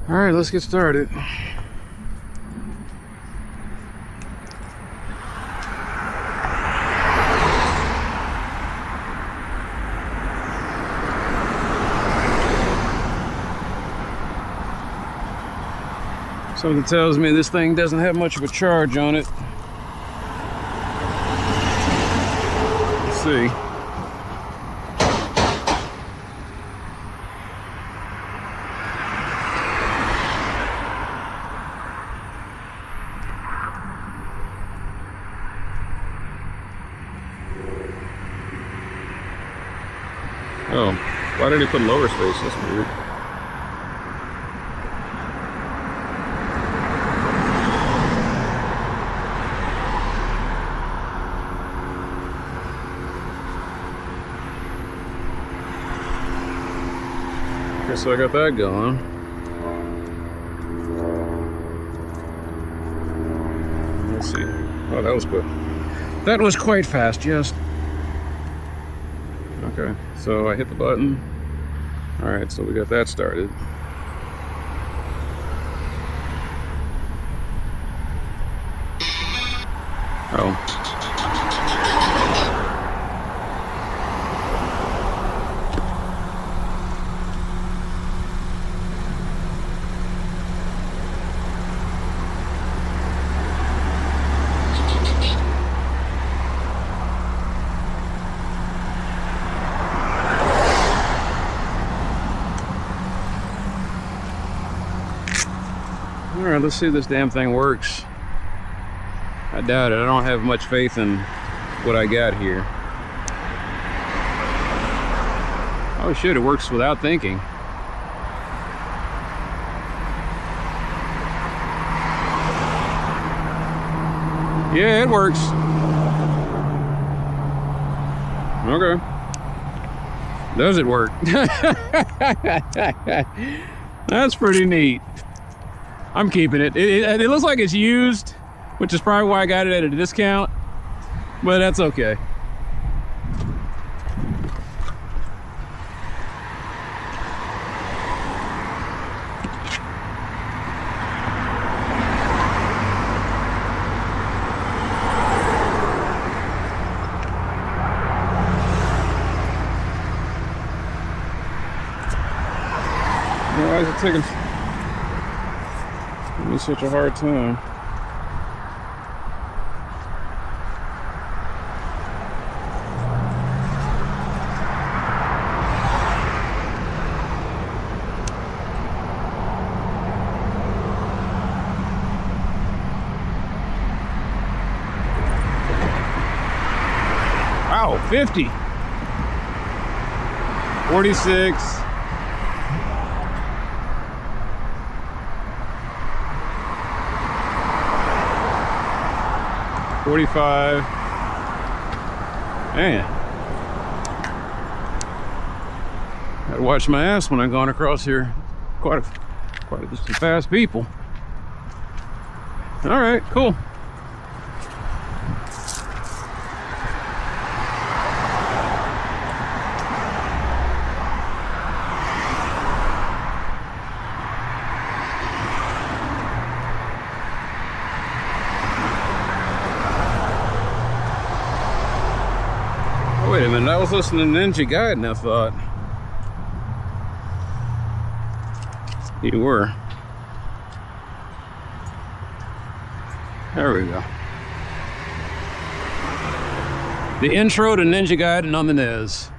All right, let's get started. Something tells me this thing doesn't have much of a charge on it. Let's see. Oh, why did he put lower space? That's weird. Okay, so I got that going. Let's see. Oh, that was quick. That was quite fast, yes. Okay, so I hit the button. All right, so we got that started. Oh. All right, let's see if this damn thing works. I doubt it. I don't have much faith in what I got here. Oh shit, it works without thinking. Yeah, it works. Okay. Does it work? That's pretty neat. I'm keeping it. It looks like it's used, which is probably why I got it at a discount, but that's okay. Why is it taking me such a hard time? Wow, 50, 46. 45. Man, gotta watch my ass when I'm going across here. Quite a distance past people. All right, cool. Wait a minute, I was listening to Ninja Gaiden, I thought. You were. There we go. The intro to Ninja Gaiden on the NES.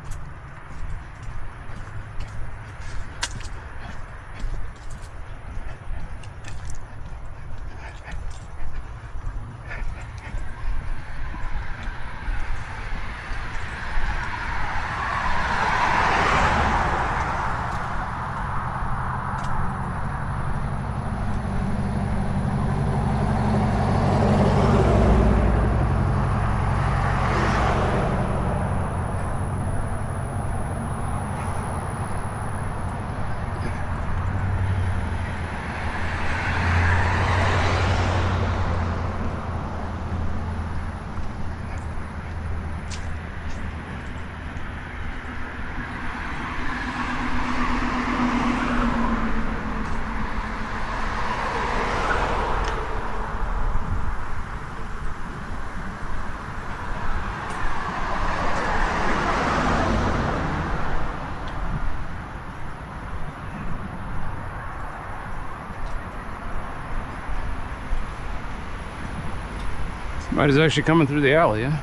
Somebody's actually coming through the alley, huh?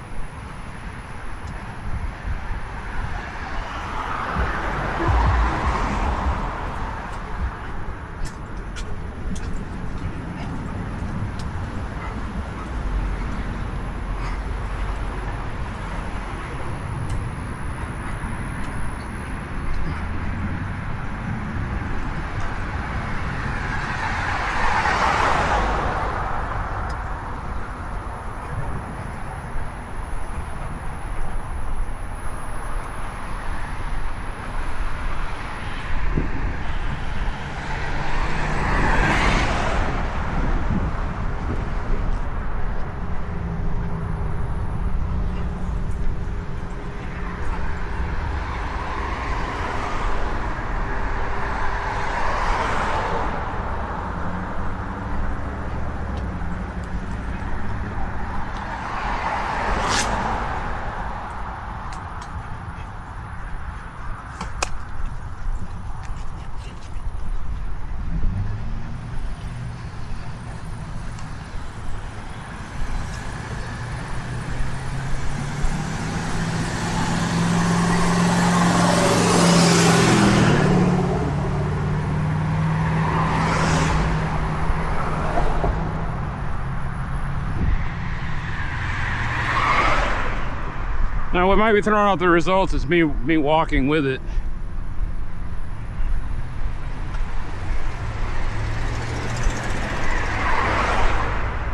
Now, what might be throwing off the results is me walking with it.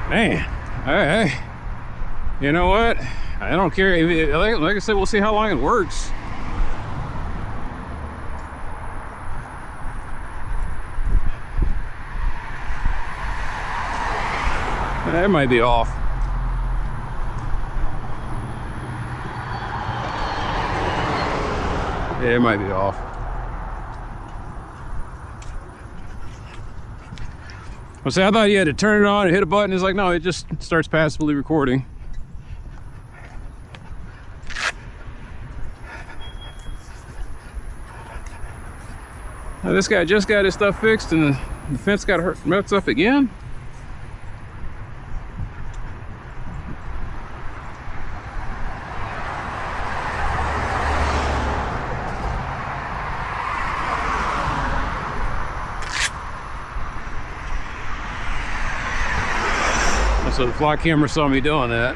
Man, hey, you know what? I don't care. Like I said, we'll see how long it works. That might be off. Yeah, it might be off. Well, see, I thought you had to turn it on and hit a button. It's like, no, it just starts passively recording. Now, this guy just got his stuff fixed and the fence got messed up again. So the fly camera saw me doing that.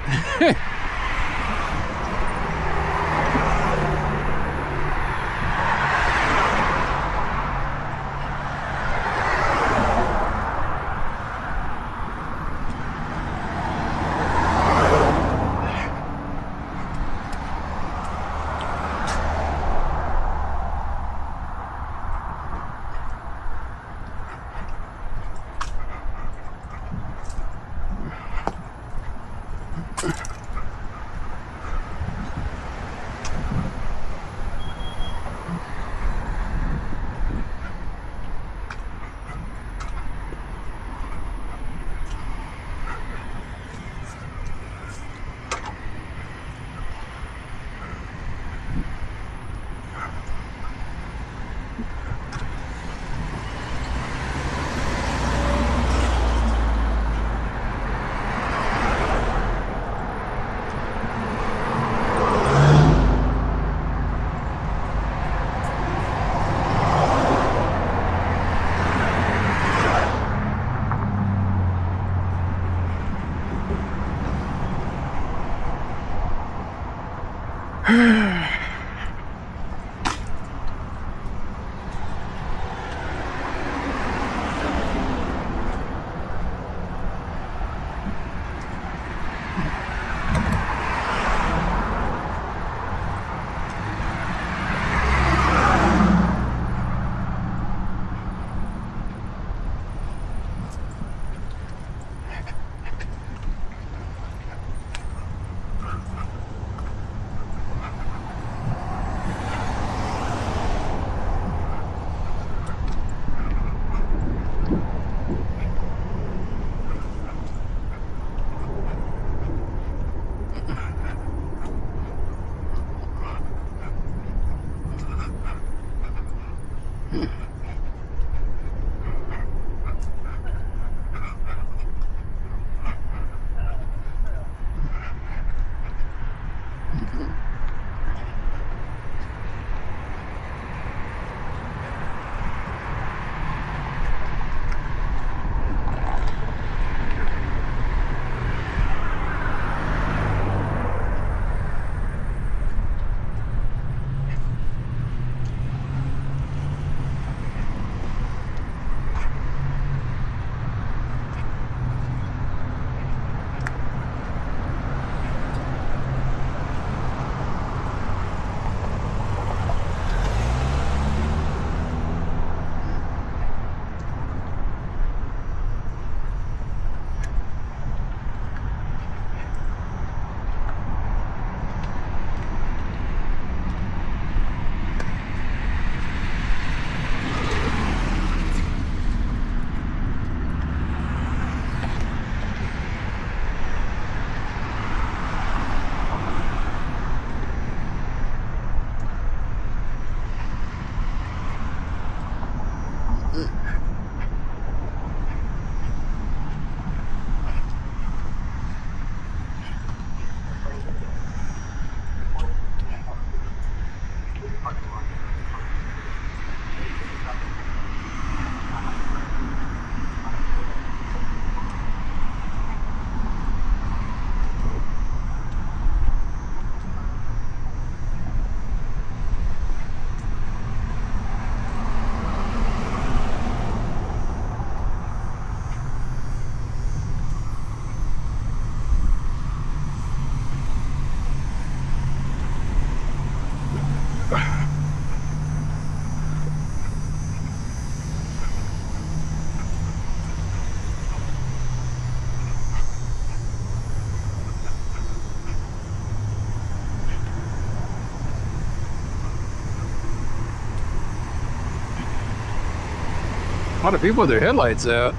A lot of people with their headlights out.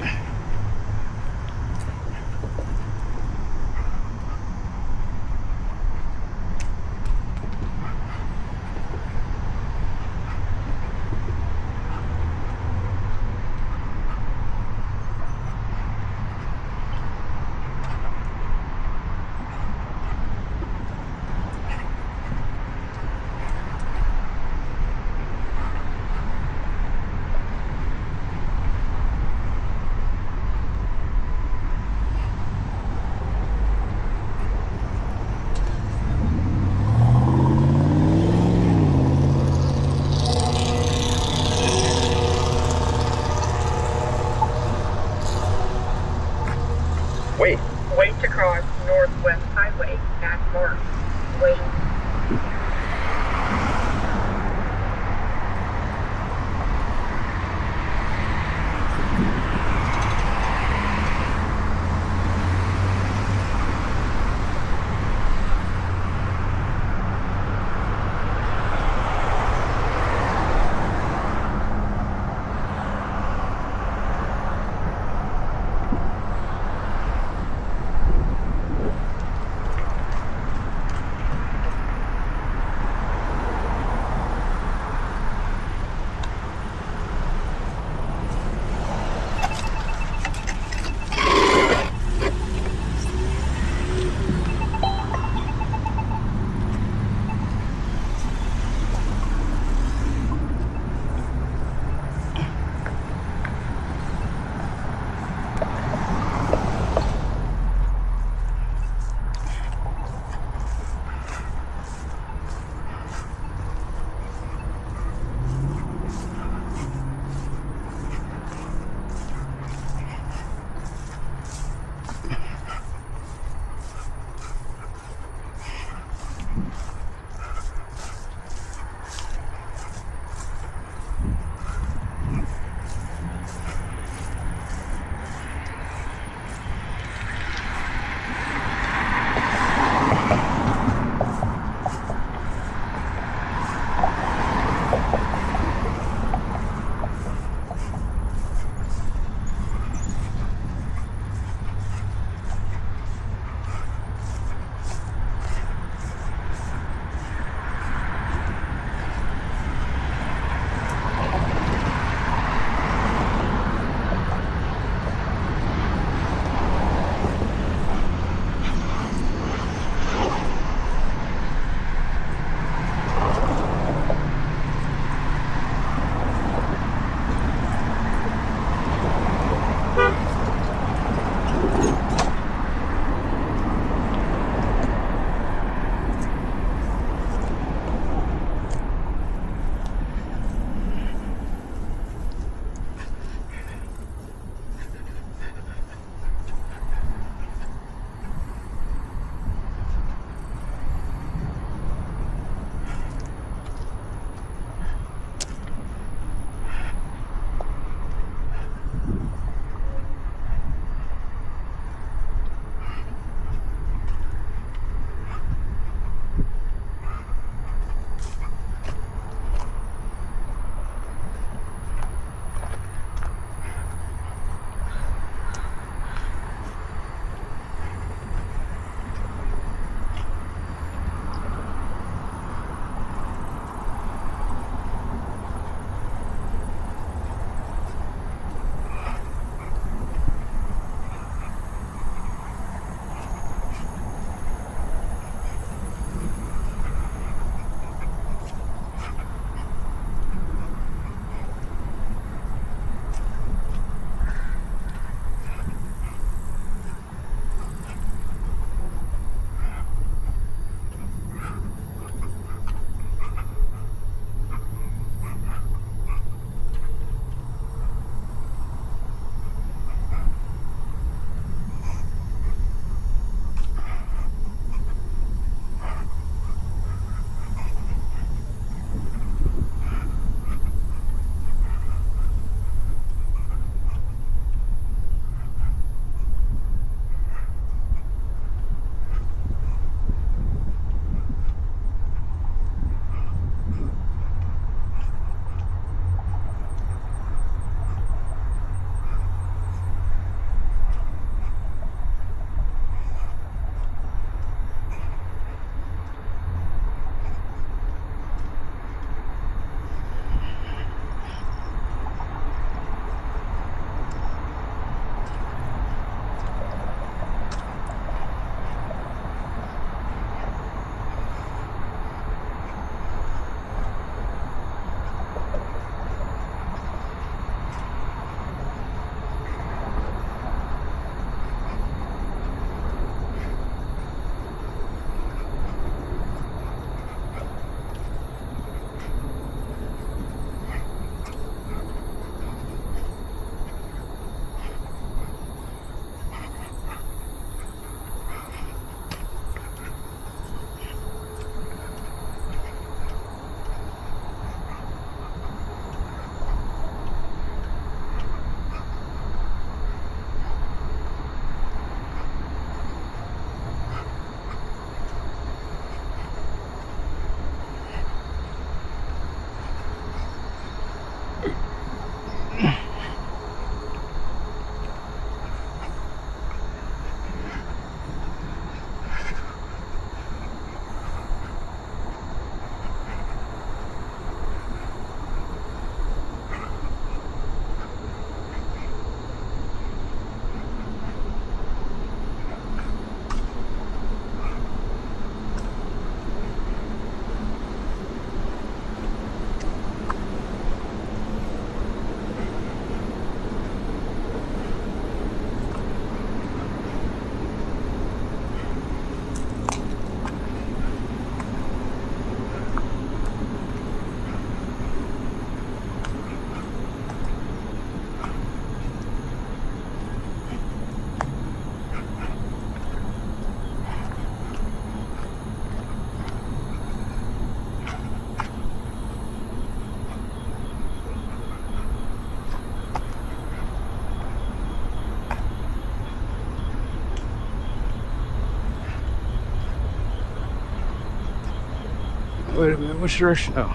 Wait a minute, which direction? Oh.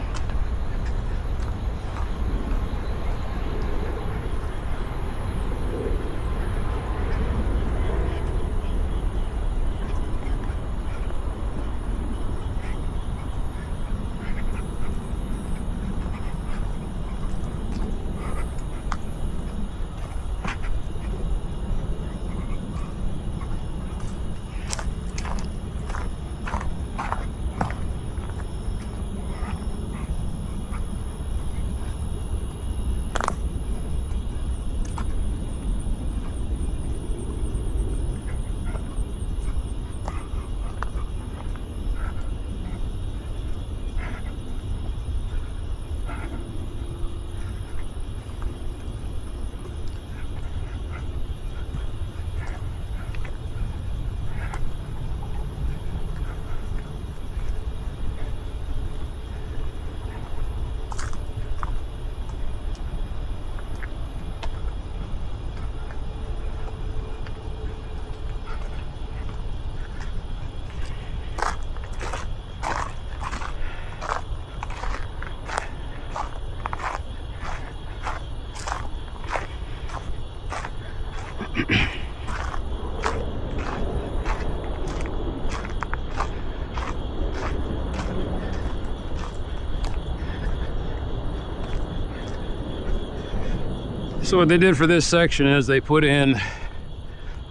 So what they did for this section is they put in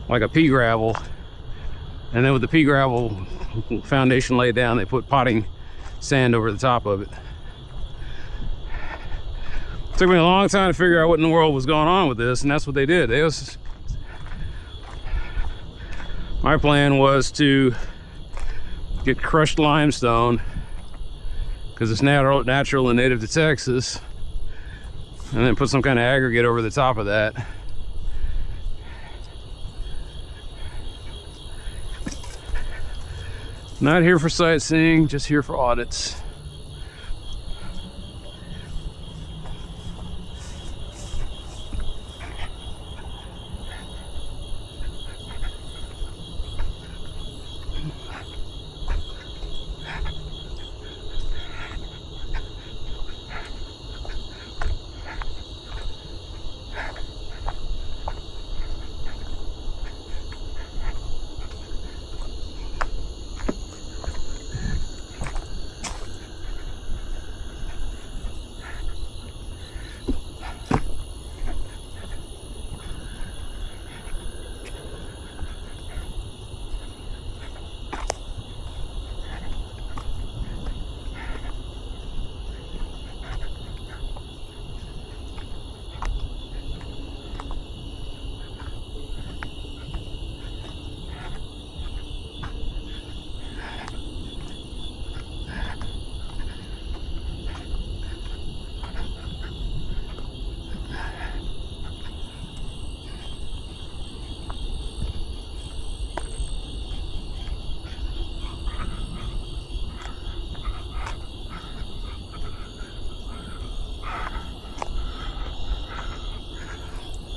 like a pea gravel, and then with the pea gravel foundation laid down, they put potting sand over the top of it. It took me a long time to figure out what in the world was going on with this, and that's what they did. My plan was to get crushed limestone, because it's natural and native to Texas, and then put some kind of aggregate over the top of that. Not here for sightseeing, just here for audits.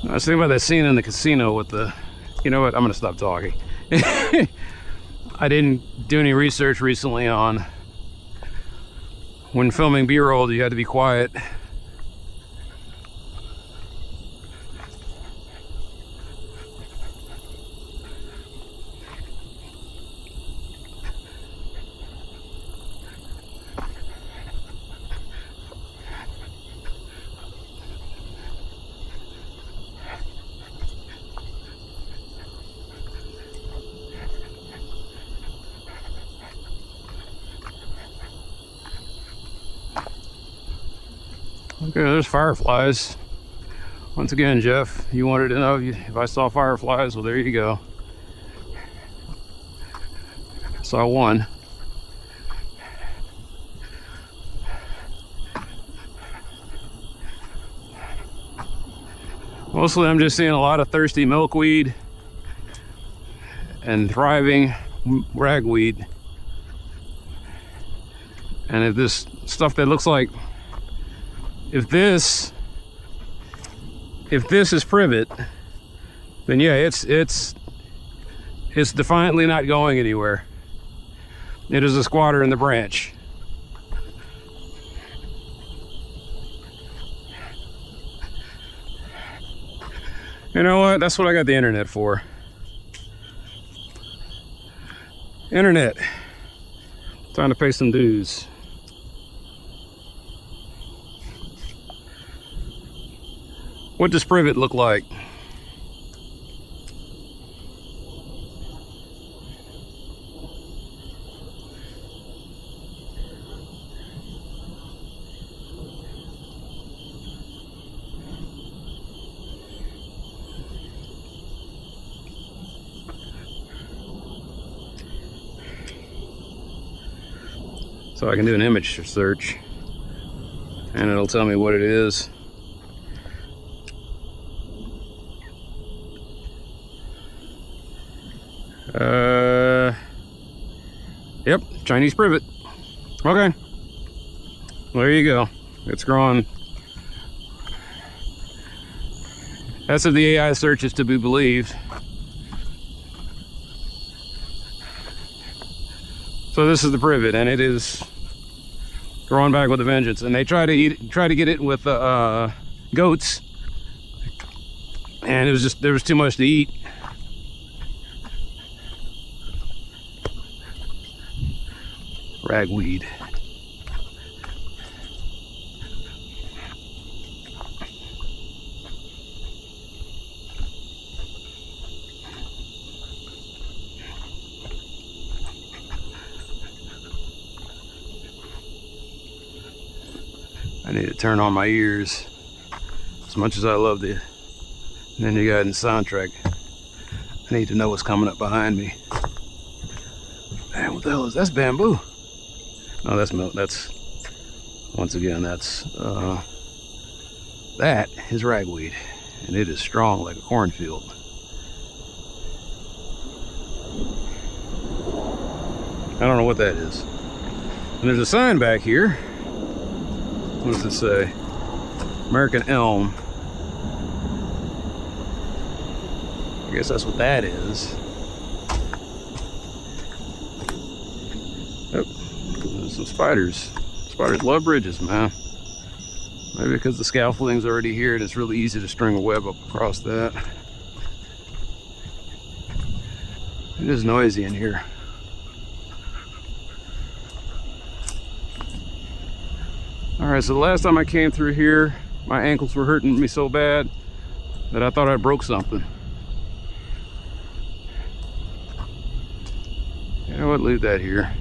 I was thinking about that scene in the casino with the, you know what, I'm gonna stop talking. I didn't do any research recently on when filming B-roll, you had to be quiet. Okay, there's fireflies. Once again, Jeff, you wanted to know if I saw fireflies. Well, there you go. I saw one. Mostly I'm just seeing a lot of thirsty milkweed and thriving ragweed. And if this stuff that looks like, if this is privet, then yeah, it's defiantly not going anywhere. It is a squatter in the branch. You know what? That's what I got the internet for. Internet. Time to pay some dues. What does privet look like? So I can do an image search and it'll tell me what it is. Yep, Chinese privet. Okay, well, there you go. It's growing. That's if the AI search is to be believed. So this is the privet, and it is growing back with a vengeance. And they try to get it with goats, and there was too much to eat. Ragweed. I need to turn on my ears. As much as I love the Ninja Gaiden soundtrack, I need to know what's coming up behind me. Man, what the hell is that? That's bamboo. No, that's milk. That's, once again, that's that is ragweed, and it is strong like a cornfield. I don't know what that is. And there's a sign back here. What does it say? American elm. I guess that's what that is. Oh, there's some spiders. Spiders love bridges, man. Maybe because the scaffolding's already here and it's really easy to string a web up across that. It is noisy in here. Alright, so the last time I came through here, my ankles were hurting me so bad that I thought I broke something. You know what, leave that here.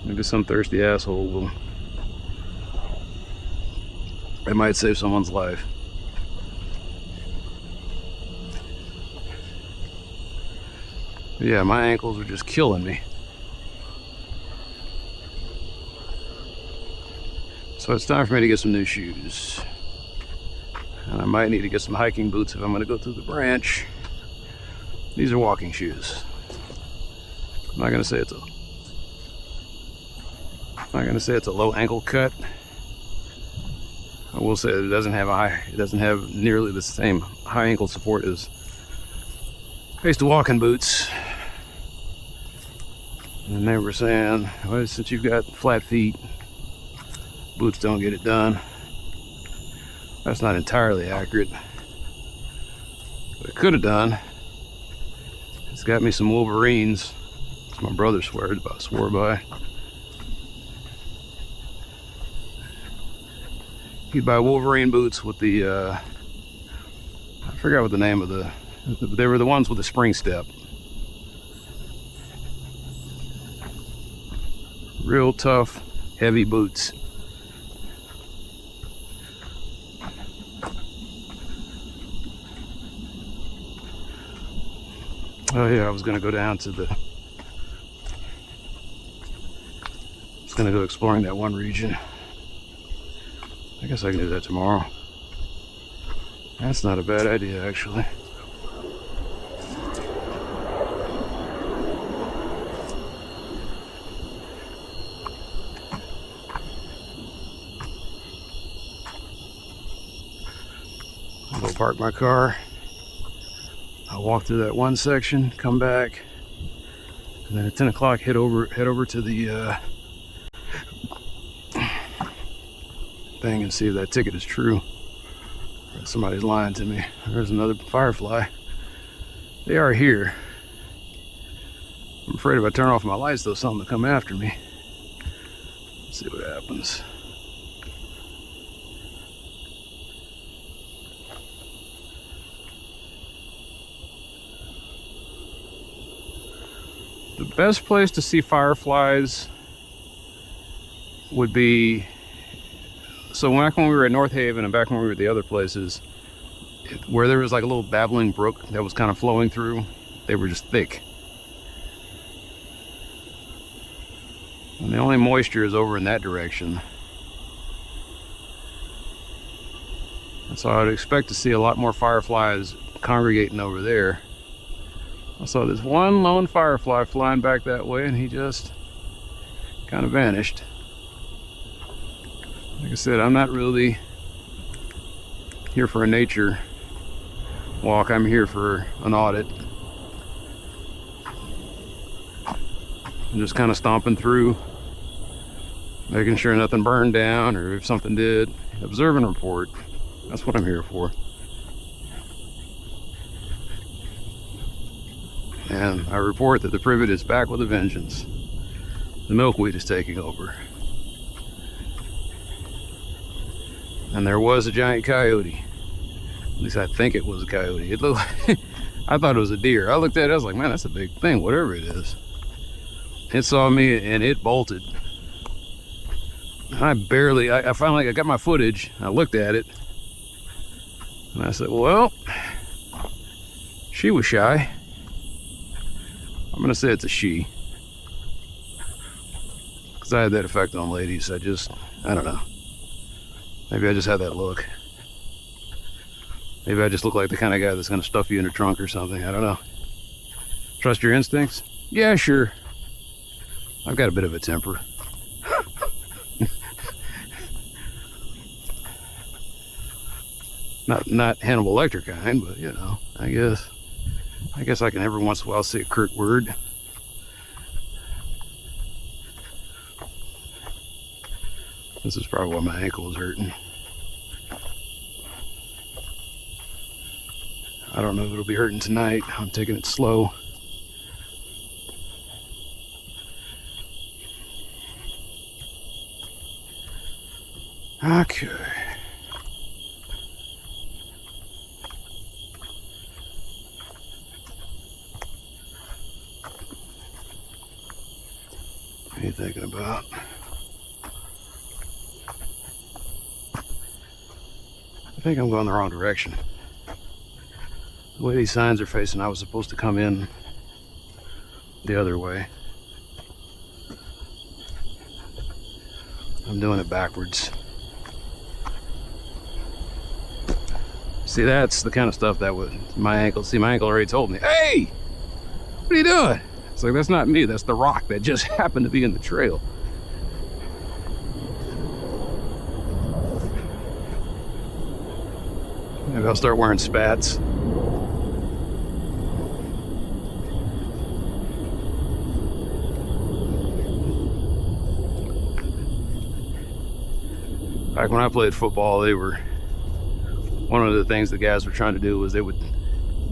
Maybe some thirsty asshole will. It might save someone's life. But yeah, my ankles are just killing me. So it's time for me to get some new shoes. And I might need to get some hiking boots if I'm going to go through the branch. These are walking shoes. I'm not going to say it's a low ankle cut. I will say that it doesn't have nearly the same high ankle support as I used to walking boots. And they were saying, well, since you've got flat feet, boots don't get it done. That's not entirely accurate. What it could have done, it's got me some Wolverines. It's my brother swore by. He'd buy Wolverine boots with the, I forgot what the name of they were the ones with the spring step. Real tough, heavy boots. Oh yeah, I was gonna go down to I was gonna go exploring that one region. I guess I can do that tomorrow. That's not a bad idea, actually. I'll go park my car. I'll walk through that one section, come back, and then at 10 o'clock head over to the thing and see if that ticket is true. Somebody's lying to me. There's another firefly. They are here. I'm afraid if I turn off my lights, though, something will come after me. Let's see what happens. The best place to see fireflies would be, so back when we were at North Haven and back when we were at the other places, where there was like a little babbling brook that was kind of flowing through, they were just thick. And the only moisture is over in that direction. And so I would expect to see a lot more fireflies congregating over there. I saw this one lone firefly flying back that way, and he just kind of vanished. Like I said, I'm not really here for a nature walk. I'm here for an audit. I'm just kind of stomping through, making sure nothing burned down, or if something did, observe and report. That's what I'm here for. And I report that the privet is back with a vengeance. The milkweed is taking over. And there was a giant coyote. At least I think it was a coyote. It looked like, I thought it was a deer. I looked at it, I was like, man, that's a big thing, whatever it is. It saw me and it bolted. And I finally, I got my footage. I looked at it. And I said, well, she was shy. I'm gonna say it's a she. Because I had that effect on ladies. I don't know. Maybe I just had that look. Maybe I just look like the kind of guy that's gonna stuff you in a trunk or something. I don't know. Trust your instincts? Yeah, sure. I've got a bit of a temper. Not Hannibal Lecter kind, but you know, I guess I can every once in a while say a curt word. This is probably why my ankle is hurting. I don't know if it'll be hurting tonight. I'm taking it slow. Okay. What are you thinking about? I think I'm going the wrong direction. The way these signs are facing, I was supposed to come in the other way. I'm doing it backwards. See, that's the kind of stuff that would, my ankle already told me, hey, what are you doing? It's like, that's not me, that's the rock that just happened to be in the trail. Maybe I'll start wearing spats. Back when I played football, one of the things the guys were trying to do was they would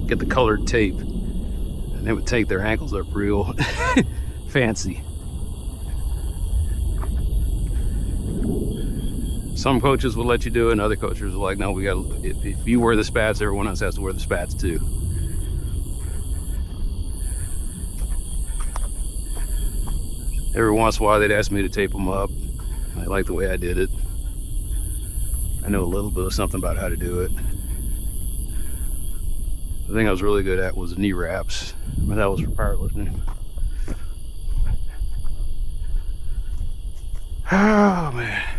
get the colored tape and they would take their ankles up real fancy. Some coaches would let you do it, and other coaches were like, no, if you wear the spats, everyone else has to wear the spats too. Every once in a while they'd ask me to tape them up. I liked the way I did it. I know a little bit of something about how to do it. The thing I was really good at was knee wraps, but that was for powerlifting. Oh man.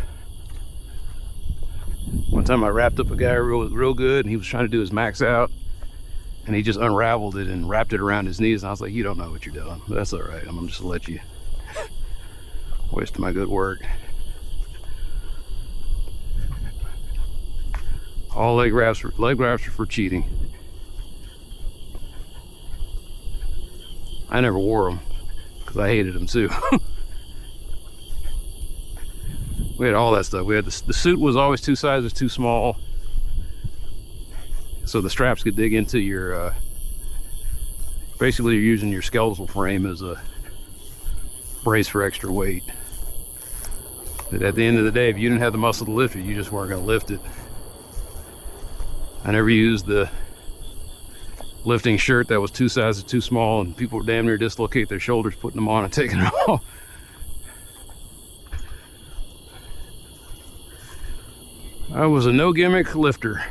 One time I wrapped up a guy real good, and he was trying to do his max out, and he just unraveled it and wrapped it around his knees, and I was like, you don't know what you're doing, but that's all right. I'm just gonna let you waste my good work. All leg wraps are for cheating. I never wore them because I hated them too. We had all that stuff. We had the suit was always 2 sizes too small. so the straps could dig into your, basically you're using your skeletal frame as a brace for extra weight. But at the end of the day, if you didn't have the muscle to lift it, you just weren't going to lift it. I never used the lifting shirt that was 2 sizes too small, and people damn near dislocate their shoulders putting them on and taking them off. I was a no gimmick lifter.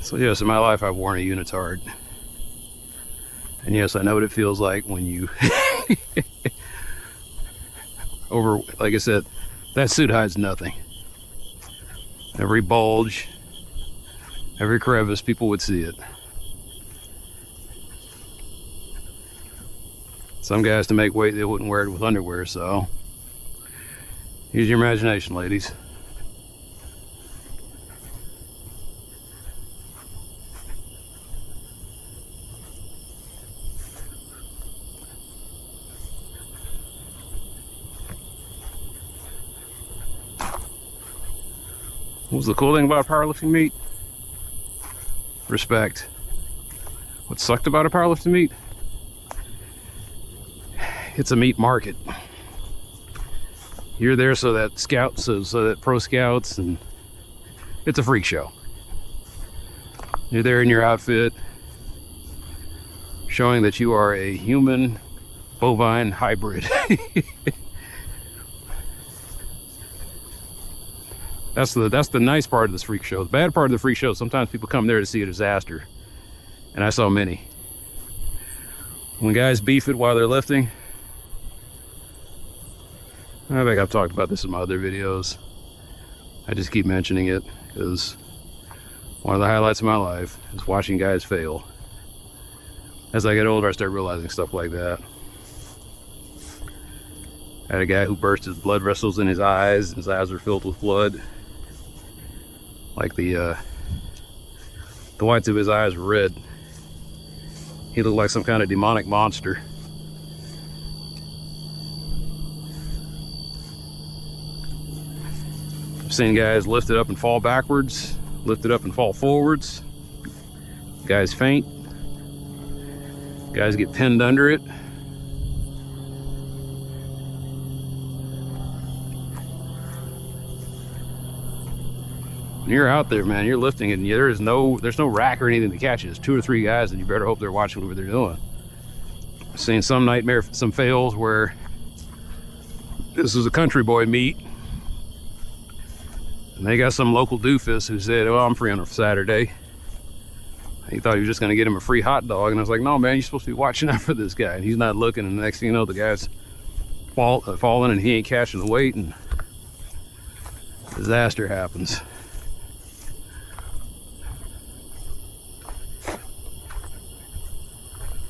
So yes, in my life I've worn a unitard. And yes, I know what it feels like when you like I said, that suit hides nothing. Every bulge, every crevice, people would see it. Some guys, to make weight, they wouldn't wear it with underwear, so use your imagination, ladies. What was the cool thing about a powerlifting meet? Respect. What sucked about a powerlifting meet? It's a meat market. You're there so that scouts, so that pro scouts, and it's a freak show. You're there in your outfit, showing that you are a human bovine hybrid. That's the nice part of this freak show. The bad part of the freak show, sometimes people come there to see a disaster. And I saw many. When guys beef it while they're lifting, I think I've talked about this in my other videos. I just keep mentioning it because one of the highlights of my life is watching guys fail. As I get older, I start realizing stuff like that. I had a guy who burst his blood vessels in his eyes. His eyes were filled with blood. Like the whites of his eyes were red. He looked like some kind of demonic monster. I've seen guys lift it up and fall backwards, lift it up and fall forwards. Guys faint. Guys get pinned under it. When you're out there, man, you're lifting it, and there's no rack or anything to catch it. It's 2 or 3 guys, and you better hope they're watching what they're doing. I've seen some fails where this was a country boy meet, and they got some local doofus who said, "Oh, I'm free on a Saturday." He thought he was just going to get him a free hot dog, and I was like, "No, man, you're supposed to be watching out for this guy." And he's not looking, and the next thing you know, the guy's falling, and he ain't catching the weight, and disaster happens.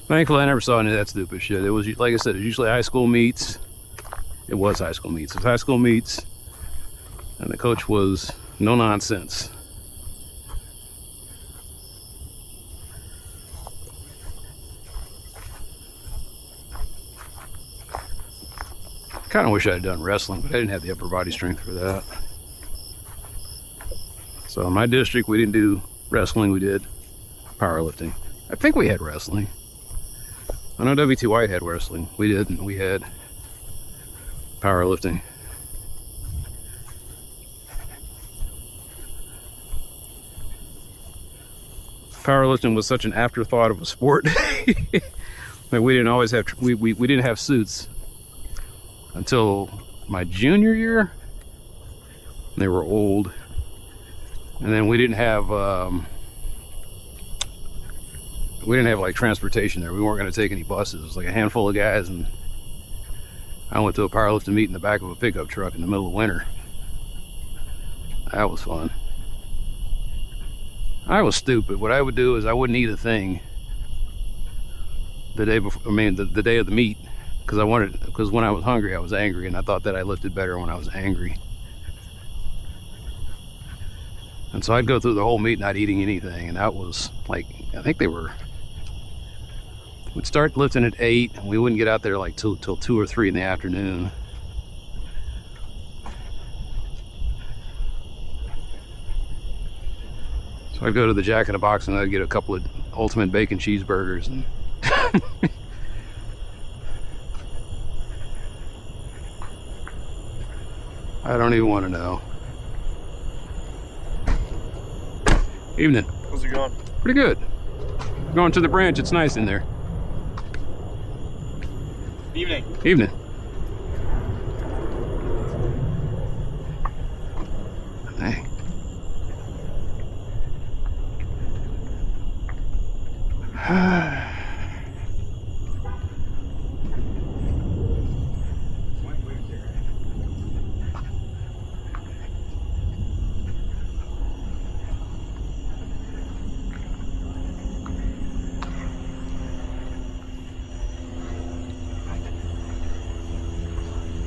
Thankfully, I never saw any of that stupid shit. It was, like I said, it was usually high school meets. It was high school meets. It was high school meets, and the coach was no nonsense. Kind of wish I had done wrestling, but I didn't have the upper body strength for that. So in my district, we didn't do wrestling. We did powerlifting. I think we had wrestling. I know WT White had wrestling. We didn't. We had powerlifting. Powerlifting was such an afterthought of a sport that we didn't always have. We didn't have suits until my junior year. They were old, and then we didn't have like transportation there. We weren't going to take any buses. It was like a handful of guys, and I went to a powerlifting meet in the back of a pickup truck in the middle of winter. That was fun. I was stupid. What I would do is I wouldn't eat a thing the day before. I mean, the day of the meet, because when I was hungry, I was angry, and I thought that I lifted better when I was angry. And so I'd go through the whole meet not eating anything, and that was like, I think they were We'd start lifting at 8, and we wouldn't get out there like till 2 or 3 in the afternoon. So I'd go to the Jack in the Box and I'd get a couple of ultimate bacon cheeseburgers. And I don't even want to know. Evening. How's it going? Pretty good. Going to the branch, it's nice in there. Evening. Evening. Hey.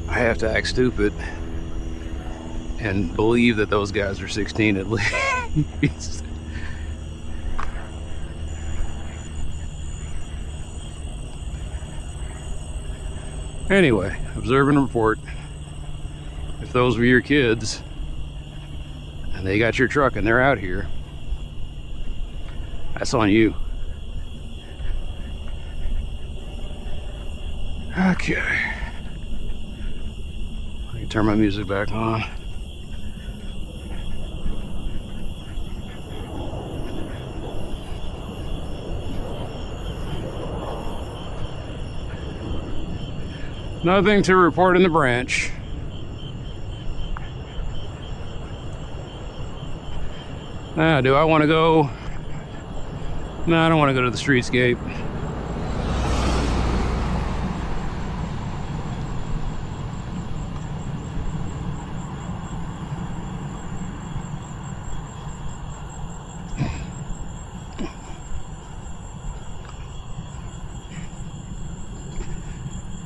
I have to act stupid and believe that those guys are 16 at least. Anyway, observe and report. If those were your kids and they got your truck and they're out here, that's on you. Okay. I can turn my music back on. Nothing to report in the branch. Now, do I want to go? No, I don't want to go to the streetscape.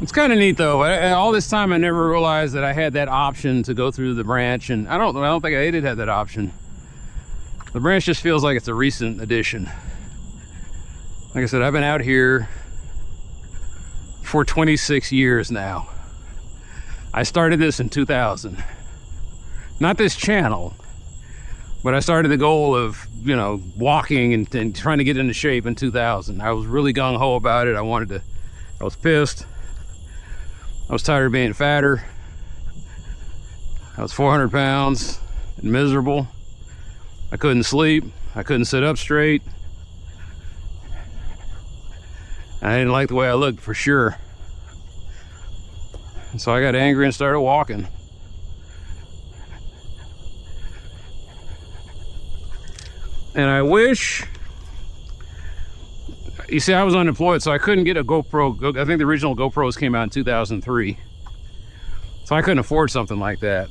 It's kind of neat though. All this time I never realized that I had that option to go through the branch, and I don't think I did have that option. The branch just feels like it's a recent addition. Like I said, I've been out here for 26 years now. I started this in 2000. Not this channel, but I started the goal of, you know, walking and trying to get into shape in 2000. I was really gung-ho about it. I was pissed. I was tired of being fatter. I was 400 pounds and miserable. I couldn't sleep. I couldn't sit up straight. I didn't like the way I looked, for sure. And so I got angry and started walking. And I wish, you see, I was unemployed, so I couldn't get a GoPro. I think the original GoPros came out in 2003. So I couldn't afford something like that.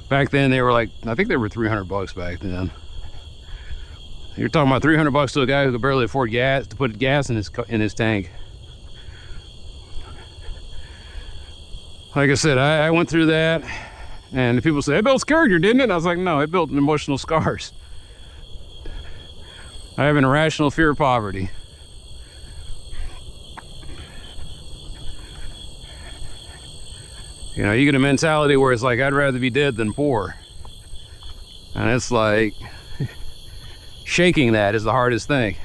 Back then they were like, I think they were 300 bucks back then. You're talking about 300 bucks to a guy who could barely afford gas, to put gas in his tank. Like I said, I went through that, and people say, it built character, didn't it? And I was like, no, it built emotional scars. I have an irrational fear of poverty. You know, you get a mentality where it's like, I'd rather be dead than poor. And it's like, shaking that is the hardest thing.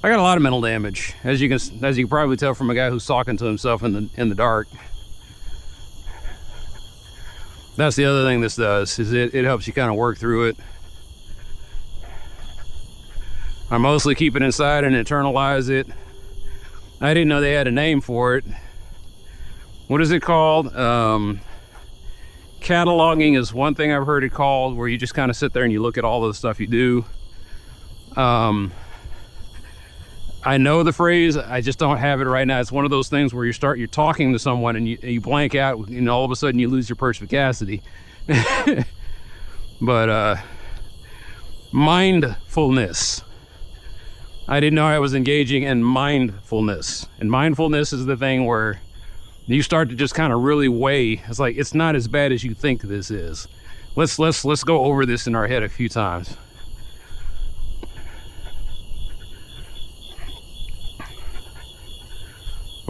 I got a lot of mental damage, as you can probably tell from a guy who's talking to himself in the dark. That's the other thing this does, is it helps you kind of work through it. I mostly keep it inside and internalize it. I didn't know they had a name for it. What is it called? Cataloging is one thing I've heard it called, where you just kind of sit there and you look at all of the stuff you do. I know the phrase, I just don't have it right now. It's one of those things where you're talking to someone and you blank out, and all of a sudden you lose your perspicacity. But mindfulness. I didn't know I was engaging in mindfulness. And mindfulness is the thing where you start to just kind of really weigh. It's like, it's not as bad as you think this is. Let's go over this in our head a few times.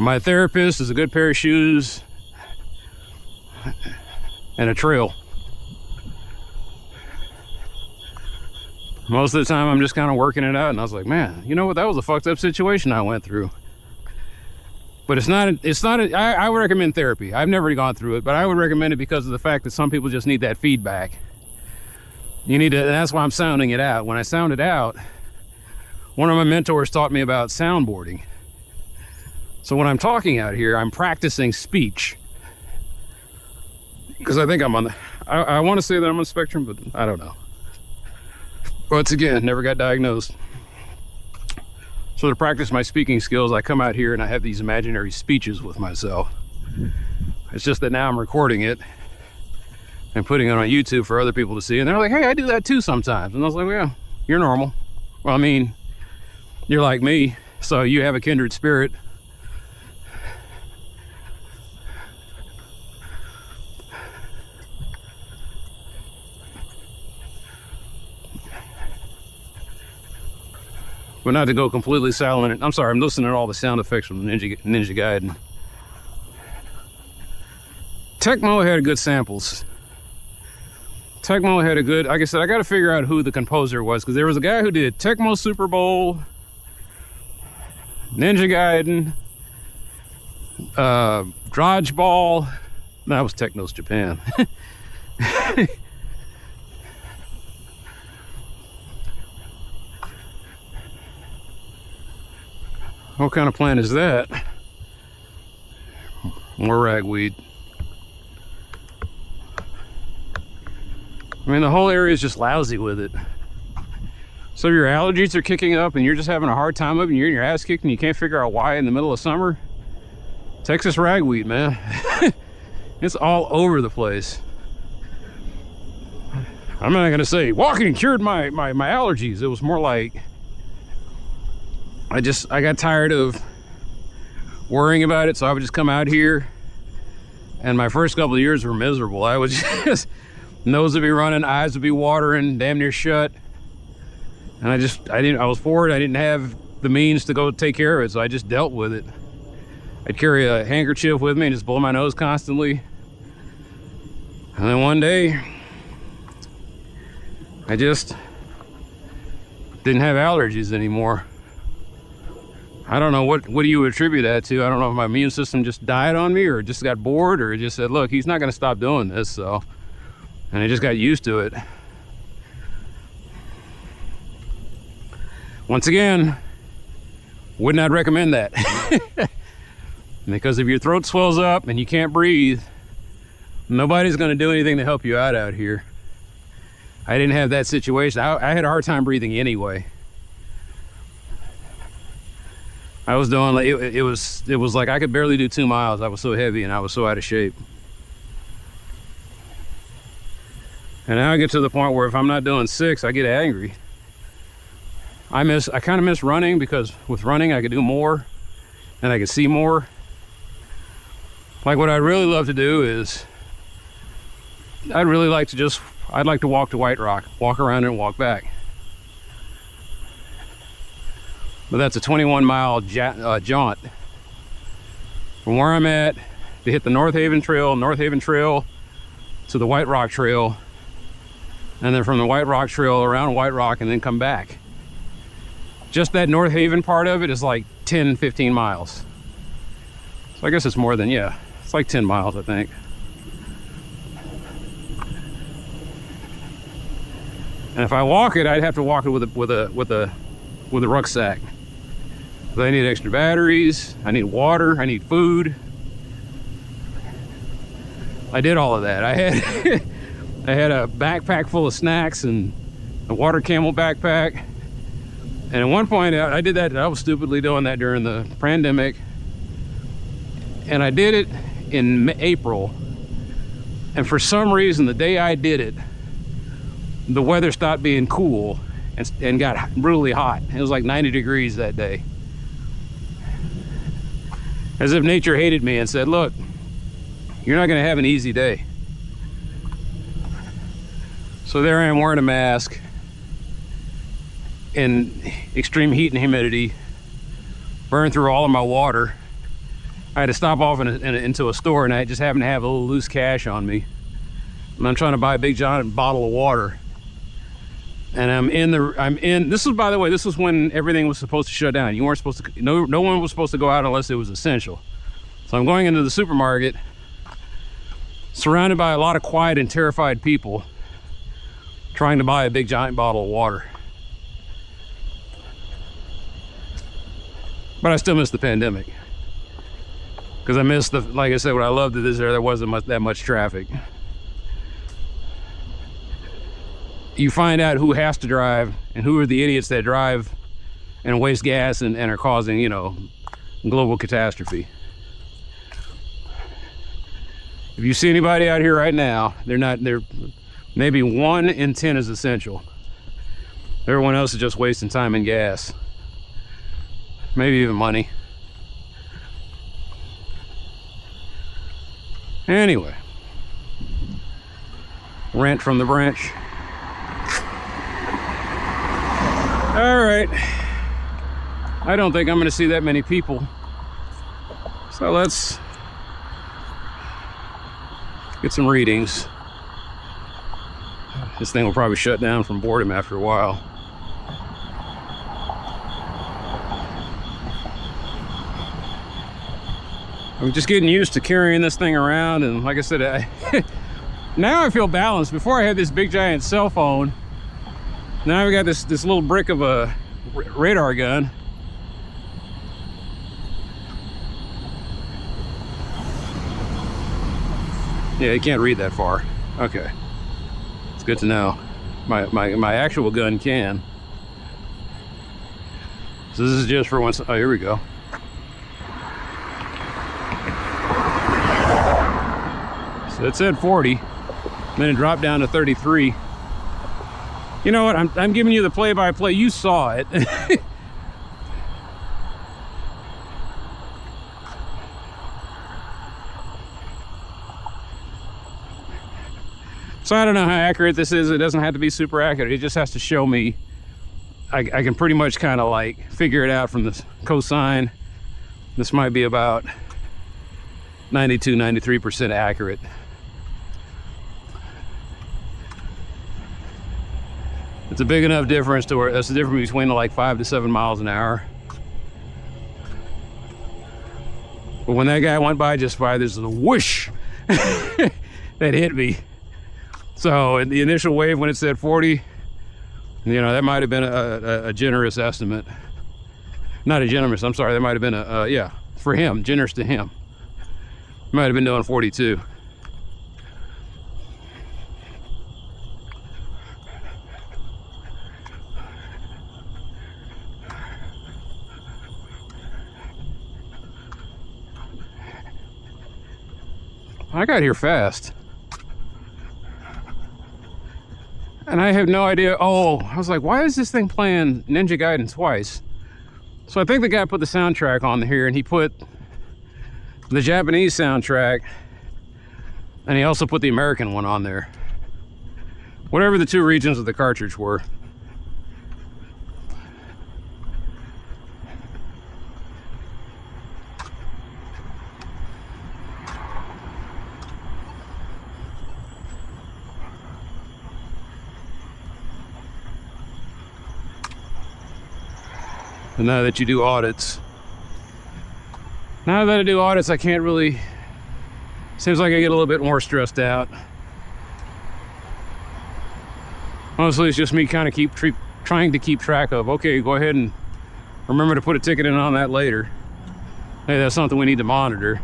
My therapist is a good pair of shoes and a trail. Most of the time I'm just kind of working it out, and I was like, man, you know what, that was a fucked up situation I went through. But I would recommend therapy. I've never gone through it, but I would recommend it because of the fact that some people just need that feedback. You need to, and that's why I'm sounding it out. When I sound it out, one of my mentors taught me about soundboarding. So when I'm talking out here, I'm practicing speech. Because I think I'm on the, I want to say that I'm on the spectrum, but I don't know. Once again, never got diagnosed. So to practice my speaking skills, I come out here and I have these imaginary speeches with myself. It's just that now I'm recording it and putting it on YouTube for other people to see. And they're like, hey, I do that too sometimes. And I was like, well, yeah, you're normal. Well, I mean, you're like me, so you have a kindred spirit. But not to go completely silent. I'm sorry, I'm listening to all the sound effects from Ninja Gaiden. Tecmo had good samples. Tecmo had a good, like I said, I got to figure out who the composer was, because there was a guy who did Tecmo Super Bowl, Ninja Gaiden, Dodgeball. That was Technos Japan. What kind of plant is that? More ragweed. I mean, the whole area is just lousy with it. So your allergies are kicking up and you're just having a hard time of it and you're in your ass kicked and you can't figure out why in the middle of summer? Texas ragweed, man. It's all over the place. I'm not gonna say walking cured my allergies. It was more like I got tired of worrying about it, so I would just come out here, and my first couple of years were miserable. I would just, nose would be running, eyes would be watering, damn near shut. And I was bored. I didn't have the means to go take care of it, so I just dealt with it. I'd carry a handkerchief with me and just blow my nose constantly. And then one day, I just didn't have allergies anymore. I don't know, what do you attribute that to? I don't know if my immune system just died on me or just got bored or just said, look, he's not going to stop doing this, so. And I just got used to it. Once again, would not recommend that. Because if your throat swells up and you can't breathe, nobody's going to do anything to help you out here. I didn't have that situation. I had a hard time breathing anyway. I was doing like it was like I could barely do 2 miles. I was so heavy and I was so out of shape. And now I get to the point where if I'm not doing 6, I get angry. I kind of miss running, because with running I could do more and I could see more. Like what I'd really love to do is I'd like to walk to White Rock, walk around and walk back. But that's a 21-mile jaunt from where I'm at to hit the North Haven Trail to the White Rock Trail, and then from the White Rock Trail around White Rock and then come back. Just that North Haven part of it is like 10-15 miles. So I guess it's more than, yeah, it's like 10 miles, I think. And if I walk it, I'd have to walk it with a rucksack. I need extra batteries, I need water, I need food. I did all of that. I had a backpack full of snacks and a water camel backpack. And at one point I did that. I was stupidly doing that during the pandemic. And I did it in April. And for some reason, the day I did it, the weather stopped being cool and got really hot. It was like 90 degrees that day. As if nature hated me and said, look, you're not gonna have an easy day. So there I am wearing a mask in extreme heat and humidity, burned through all of my water, I had to stop off into a store, and I just happened to have a little loose cash on me. And I'm trying to buy a big giant bottle of water. And this was, by the way, this was when everything was supposed to shut down. You weren't supposed to, no one was supposed to go out unless it was essential. So I'm going into the supermarket, surrounded by a lot of quiet and terrified people, trying to buy a big giant bottle of water. But I still miss the pandemic. Because I missed like I said, what I loved is there wasn't that much traffic. You find out who has to drive and who are the idiots that drive and waste gas and are causing, you know, global catastrophe. If you see anybody out here right now, they're maybe 1 in 10 is essential. Everyone else is just wasting time and gas. Maybe even money. Anyway, rant from the branch. All right, I don't think I'm going to see that many people, so let's get some readings. This thing will probably shut down from boredom after a while. I'm just getting used to carrying this thing around, and like I said, now I feel balanced. Before I had this big giant cell phone. Now we got this little brick of a radar gun. Yeah, you can't read that far. Okay, it's good to know. My actual gun can. So this is just for once. Oh, here we go. So it said 40, then it dropped down to 33. You know what? I'm giving you the play-by-play. You saw it. So I don't know how accurate this is. It doesn't have to be super accurate. It just has to show me. I can pretty much kind of like figure it out from the cosine. This might be about 92, 93% accurate. It's a big enough difference to where that's the difference between like 5 to 7 miles an hour. But when that guy went by just by, there's a whoosh that hit me. So in the initial wave when it said 40, you know, that might have been a generous estimate. Not a generous, I'm sorry, that might have been yeah, for him, generous to him. Might have been doing 42. I got here fast. And I have no idea. Oh, I was like, why is this thing playing Ninja Gaiden twice? So I think the guy put the soundtrack on here, and he put the Japanese soundtrack, and he also put the American one on there. Whatever the two regions of the cartridge were. And now that you do audits, I can't really, seems like I get a little bit more stressed out. Honestly, it's just me kind of trying to keep track of, okay, go ahead and remember to put a ticket in on that later. Hey, that's something we need to monitor.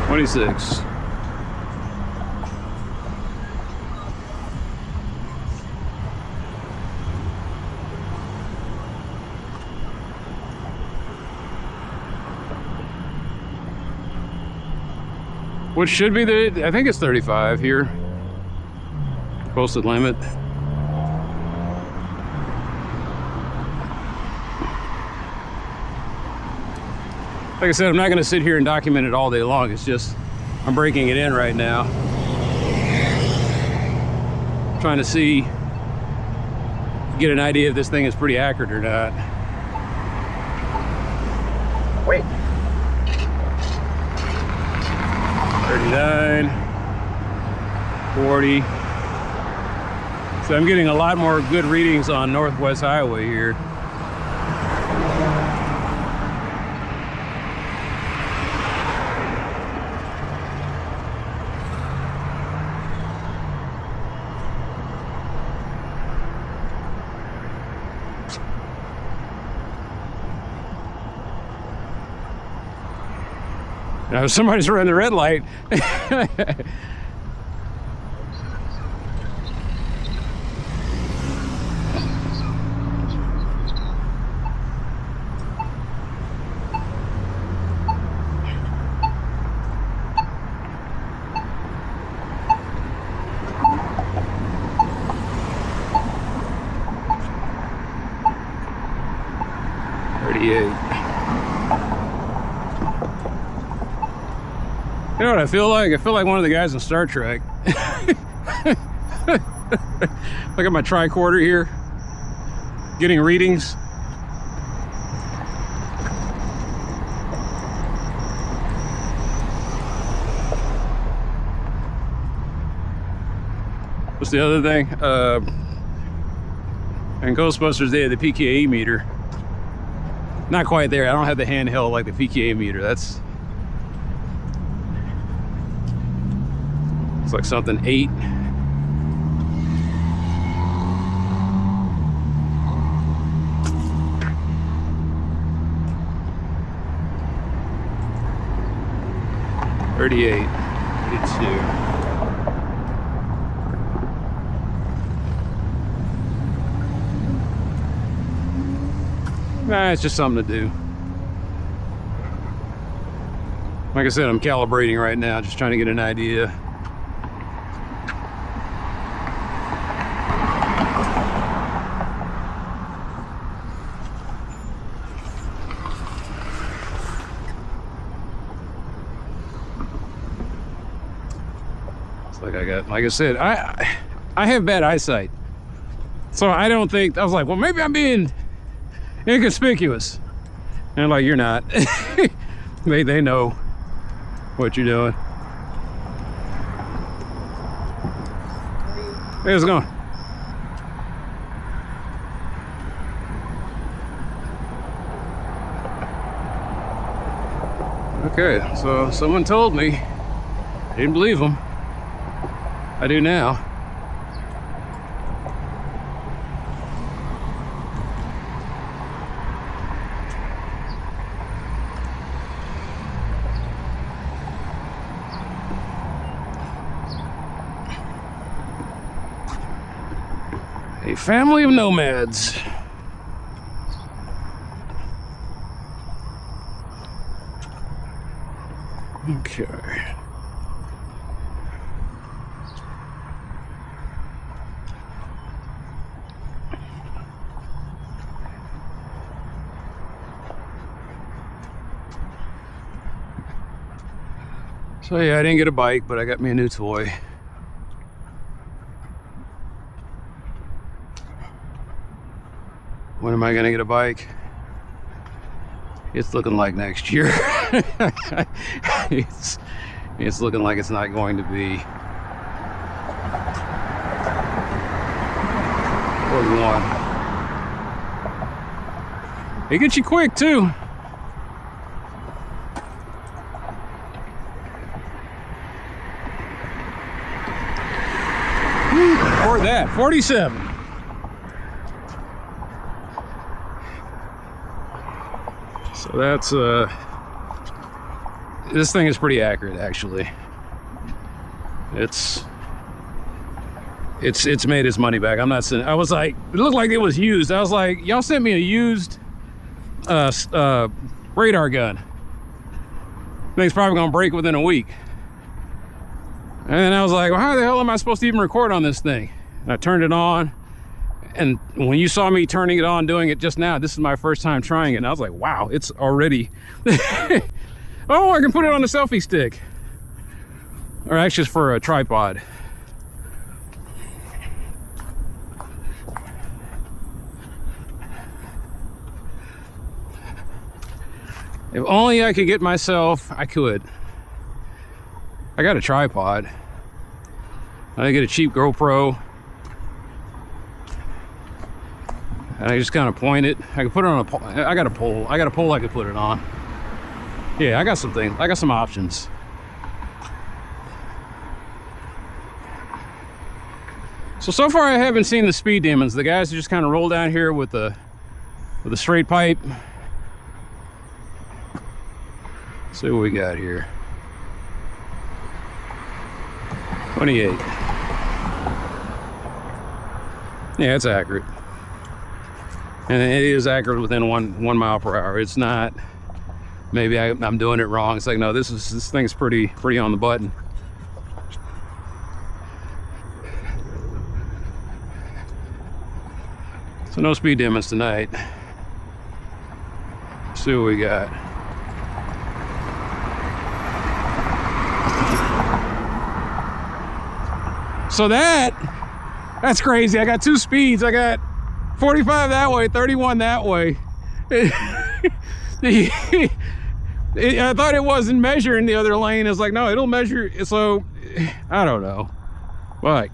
$26. Which should be I think it's 35 here. Posted limit. Like I said, I'm not going to sit here and document it all day long. It's just, I'm breaking it in right now. Trying to see get an idea if this thing is pretty accurate or not. Wait. 39, 40. So I'm getting a lot more good readings on Northwest Highway here. Now, somebody's running the red light. You know what I feel like? I feel like one of the guys in Star Trek. Look at my tricorder here, getting readings. What's the other thing? And Ghostbusters, they had the PKE meter. Not quite there. I don't have the handheld like the PKE meter. That's... It's like something 8. $38, $32. Nah, it's just something to do. Like I said, I'm calibrating right now, just trying to get an idea. Like I said, I have bad eyesight, so I don't think, I was like, well, maybe I'm being inconspicuous, and like, you're not. they know what you're doing. Hey, how's it going? Okay, so someone told me, I didn't believe them. I do now. A family of nomads. Okay. So yeah, I didn't get a bike, but I got me a new toy. When am I gonna get a bike? It's looking like next year. It's looking like it's not going to be. One. It gets you quick too. For that, 47. So that's this thing is pretty accurate, actually. It's made its money back. I'm not saying, I was like, it looked like it was used. I was like, y'all sent me a used radar gun. Thing's probably gonna break within a week. And then I was like, well, how the hell am I supposed to even record on this thing? And I turned it on, and when you saw me turning it on, doing it just now, this is my first time trying it, and I was like, wow, it's already oh, I can put it on a selfie stick, or actually it's for a tripod. If only I could get myself, I could. I got a tripod. I get a cheap GoPro. And I just kind of point it. I can put it on a pole. I got a pole. I got a pole I could put it on. Yeah, I got some things. I got some options. So far I haven't seen the speed demons. The guys who just kind of roll down here with a straight pipe. Let's see what we got here. 28. Yeah, it's accurate. And it is accurate within one mile per hour. It's not, maybe I'm doing it wrong. It's like, no, this thing's pretty on the button. So no speed demons tonight. Let's see what we got. So that's crazy. I got two speeds. I got 45 that way, 31 that way. I thought it wasn't measuring the other lane. It's like, no, it'll measure. So I don't know. But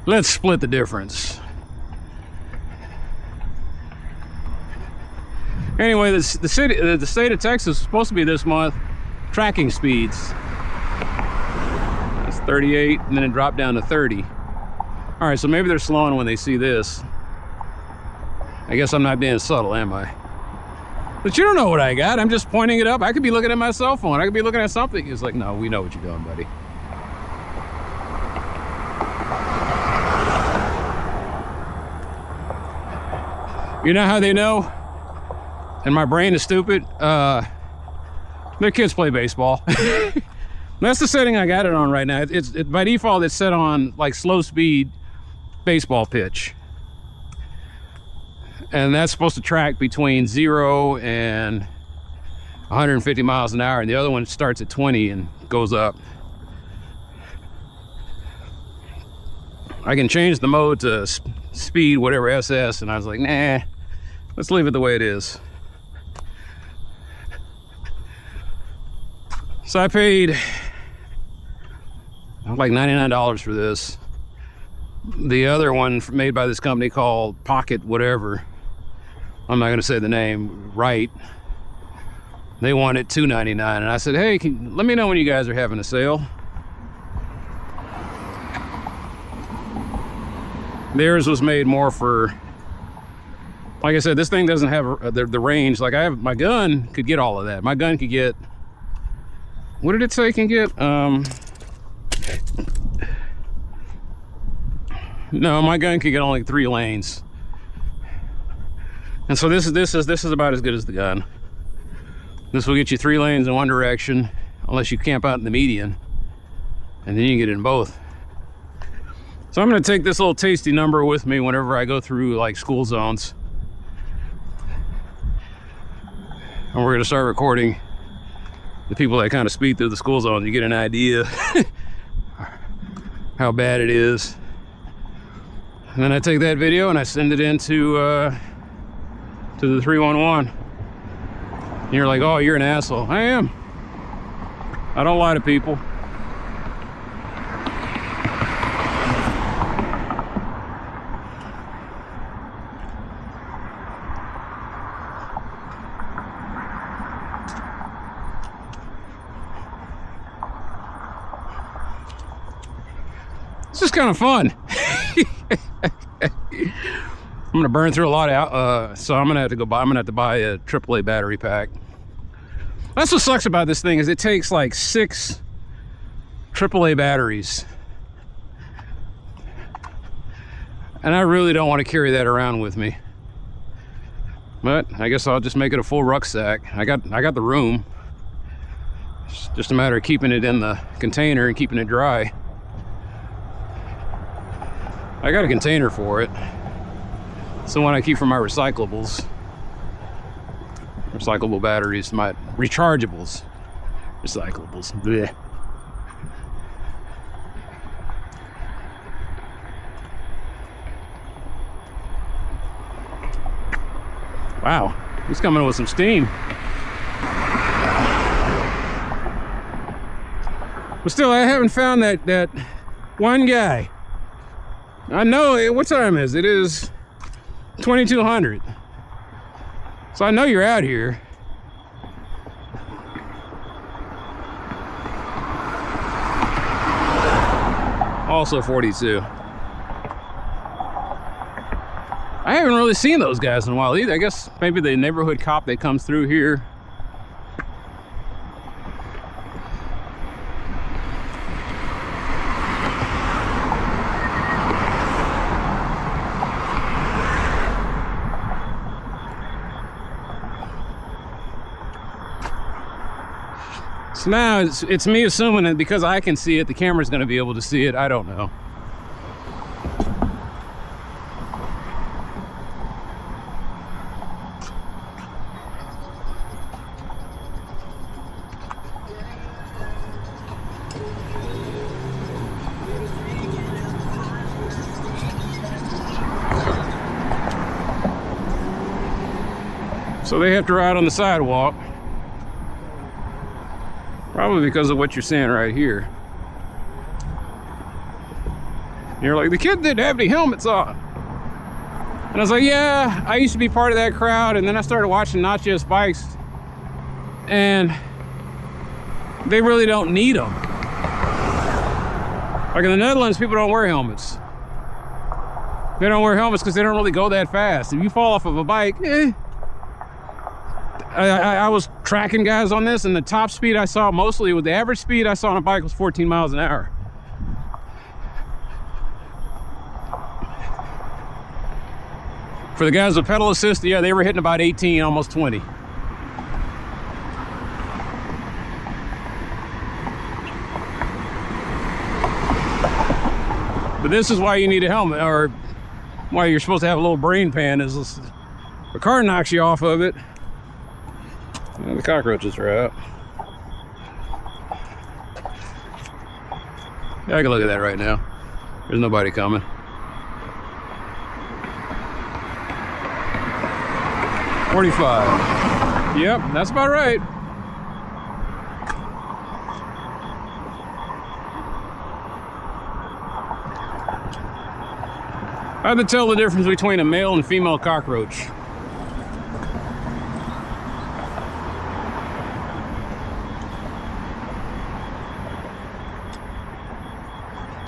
let's split the difference. Anyway, the state of Texas is supposed to be this month tracking speeds. That's 38, and then it dropped down to 30. All right, so maybe they're slowing when they see this. I guess I'm not being subtle, am I? But you don't know what I got. I'm just pointing it up. I could be looking at my cell phone. I could be looking at something. It's like, no, we know what you're doing, buddy. You know how they know? And my brain is stupid. Their kids play baseball. That's the setting I got it on right now. It's by default, it's set on like slow speed baseball pitch. And that's supposed to track between 0 and 150 miles an hour. And the other one starts at 20 and goes up. I can change the mode to speed, whatever, SS. And I was like, nah, let's leave it the way it is. So I paid like $99 for this. The other one made by this company called Pocket whatever, I'm not gonna say the name right, they wanted $299, and I said, hey, let me know when you guys are having a sale. Theirs was made more for, like I said, this thing doesn't have the range. Like I have, my gun could get all of that. My gun could get, what did it say it can get? No, my gun could get only 3 lanes. And so this is about as good as the gun. This will get you 3 lanes in one direction, unless you camp out in the median, and then you can get in both. So I'm gonna take this little tasty number with me whenever I go through like school zones. And we're gonna start recording the people that kind of speed through the school zone. You get an idea how bad it is. And then I take that video and I send it into to the 311. And you're like, oh, you're an asshole. I am. I don't lie to people. It's just kind of fun. I'm gonna burn through a lot of so I'm gonna have to buy a AAA battery pack. That's what sucks about this thing, is it takes like 6 AAA batteries, and I really don't want to carry that around with me. But I guess I'll just make it a full rucksack. I got the room. It's just a matter of keeping it in the container and keeping it dry. I got a container for it. It's the one I keep for my recyclables. Recyclable batteries, my rechargeables. Recyclables. Blech. Wow, he's coming with some steam. But still, I haven't found that one guy. I know, what time is it? It is 2200. So I know you're out here. Also 42. I haven't really seen those guys in a while either. I guess maybe the neighborhood cop that comes through here. So now it's me assuming that because I can see it, the camera's going to be able to see it. I don't know. So they have to ride on the sidewalk. Probably because of what you're seeing right here. You're like, the kid didn't have any helmets on. And I was like, yeah, I used to be part of that crowd, and then I started watching Not Just Bikes, and they really don't need them. Like in the Netherlands, people don't wear helmets. They don't wear helmets because they don't really go that fast. If you fall off of a bike, I was tracking guys on this, and the top speed I saw mostly, with the average speed I saw on a bike was 14 miles an hour. For the guys with pedal assist, yeah, they were hitting about 18, almost 20. But this is why you need a helmet, or why you're supposed to have a little brain pan, is this, the car knocks you off of it. And the cockroaches are out. Yeah, I can look at that right now. There's nobody coming. $45. Yep, that's about right. I had to tell the difference between a male and female cockroach.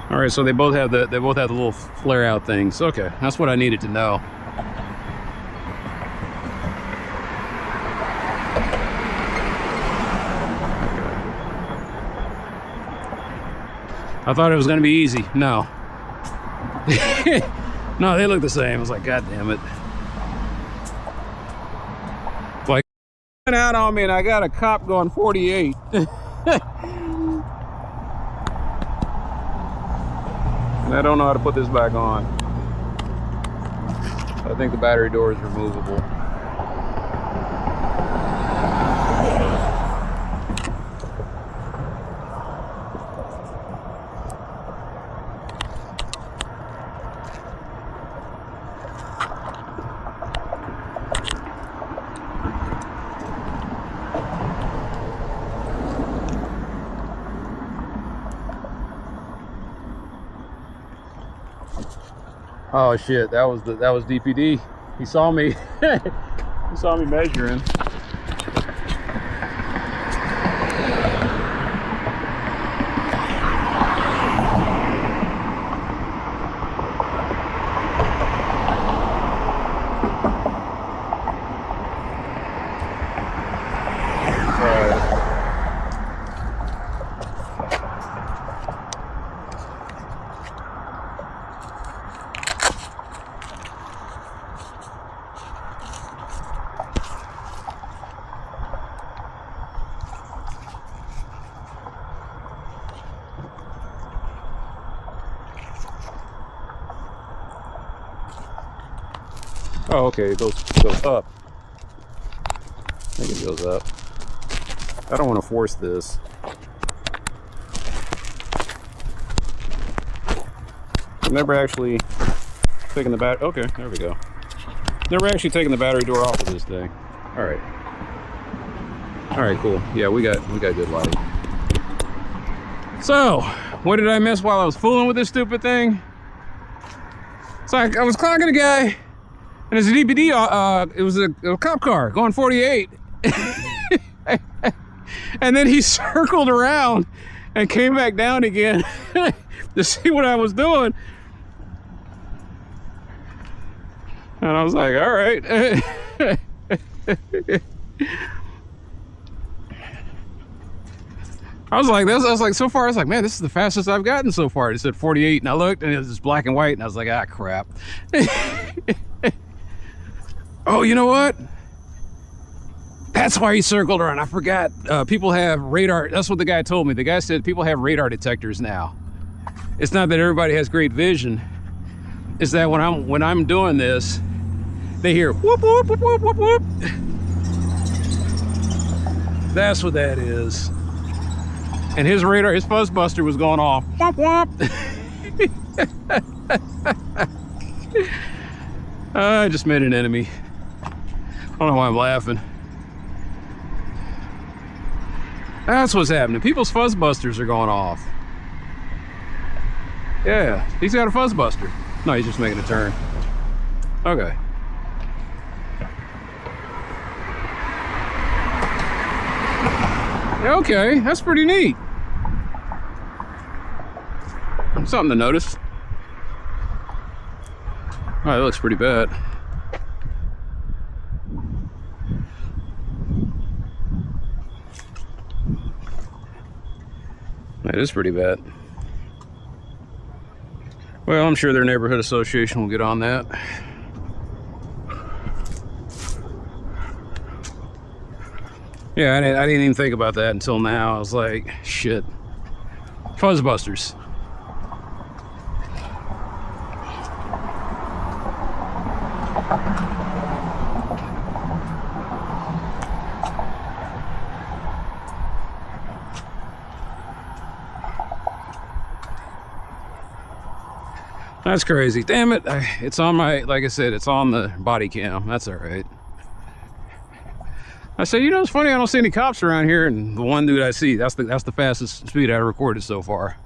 All right, so they both have the little flare out things. Okay, that's what I needed to know. I thought it was going to be easy. No. No, they look the same. I was like, God damn it. Like, out on me, and I got a cop going 48. I don't know how to put this back on. I think the battery door is removable. Oh shit, that was DPD. He saw me. He saw me measuring. Oh, okay, it goes up. I think it goes up. I don't want to force this. I've never actually taken the bat. Okay, there we go. Never actually taken the battery door off of this thing. All right. All right, cool. Yeah, we got good light. So, what did I miss while I was fooling with this stupid thing? So I was clocking a guy, and it's a DPD. It was a cop car going 48, and then he circled around and came back down again to see what I was doing. And I was like, all right. I was like, so far, I was like, man, this is the fastest I've gotten so far. It said 48, and I looked, and it was just black and white, and I was like, ah, crap. Oh, you know what? That's why he circled around. I forgot. People have radar. That's what the guy told me. The guy said people have radar detectors now. It's not that everybody has great vision. It's that when I'm doing this, they hear whoop, whoop, whoop, whoop, whoop, whoop. That's what that is. And his radar, his fuzz buster was going off. Womp womp. I just made an enemy. I don't know why I'm laughing. That's what's happening. People's fuzz busters are going off. Yeah, he's got a fuzz buster. No, he's just making a turn. Okay. Okay, that's pretty neat. Something to notice. Oh, that looks pretty bad. That is pretty bad. Well, I'm sure their neighborhood association will get on that. Yeah, I didn't even think about that until now. I was like, shit. Fuzzbusters. That's crazy. Damn it. It's on my, like I said, it's on the body cam. That's all right. I said, you know, it's funny, I don't see any cops around here, and the one dude I see, that's the fastest speed I recorded so far.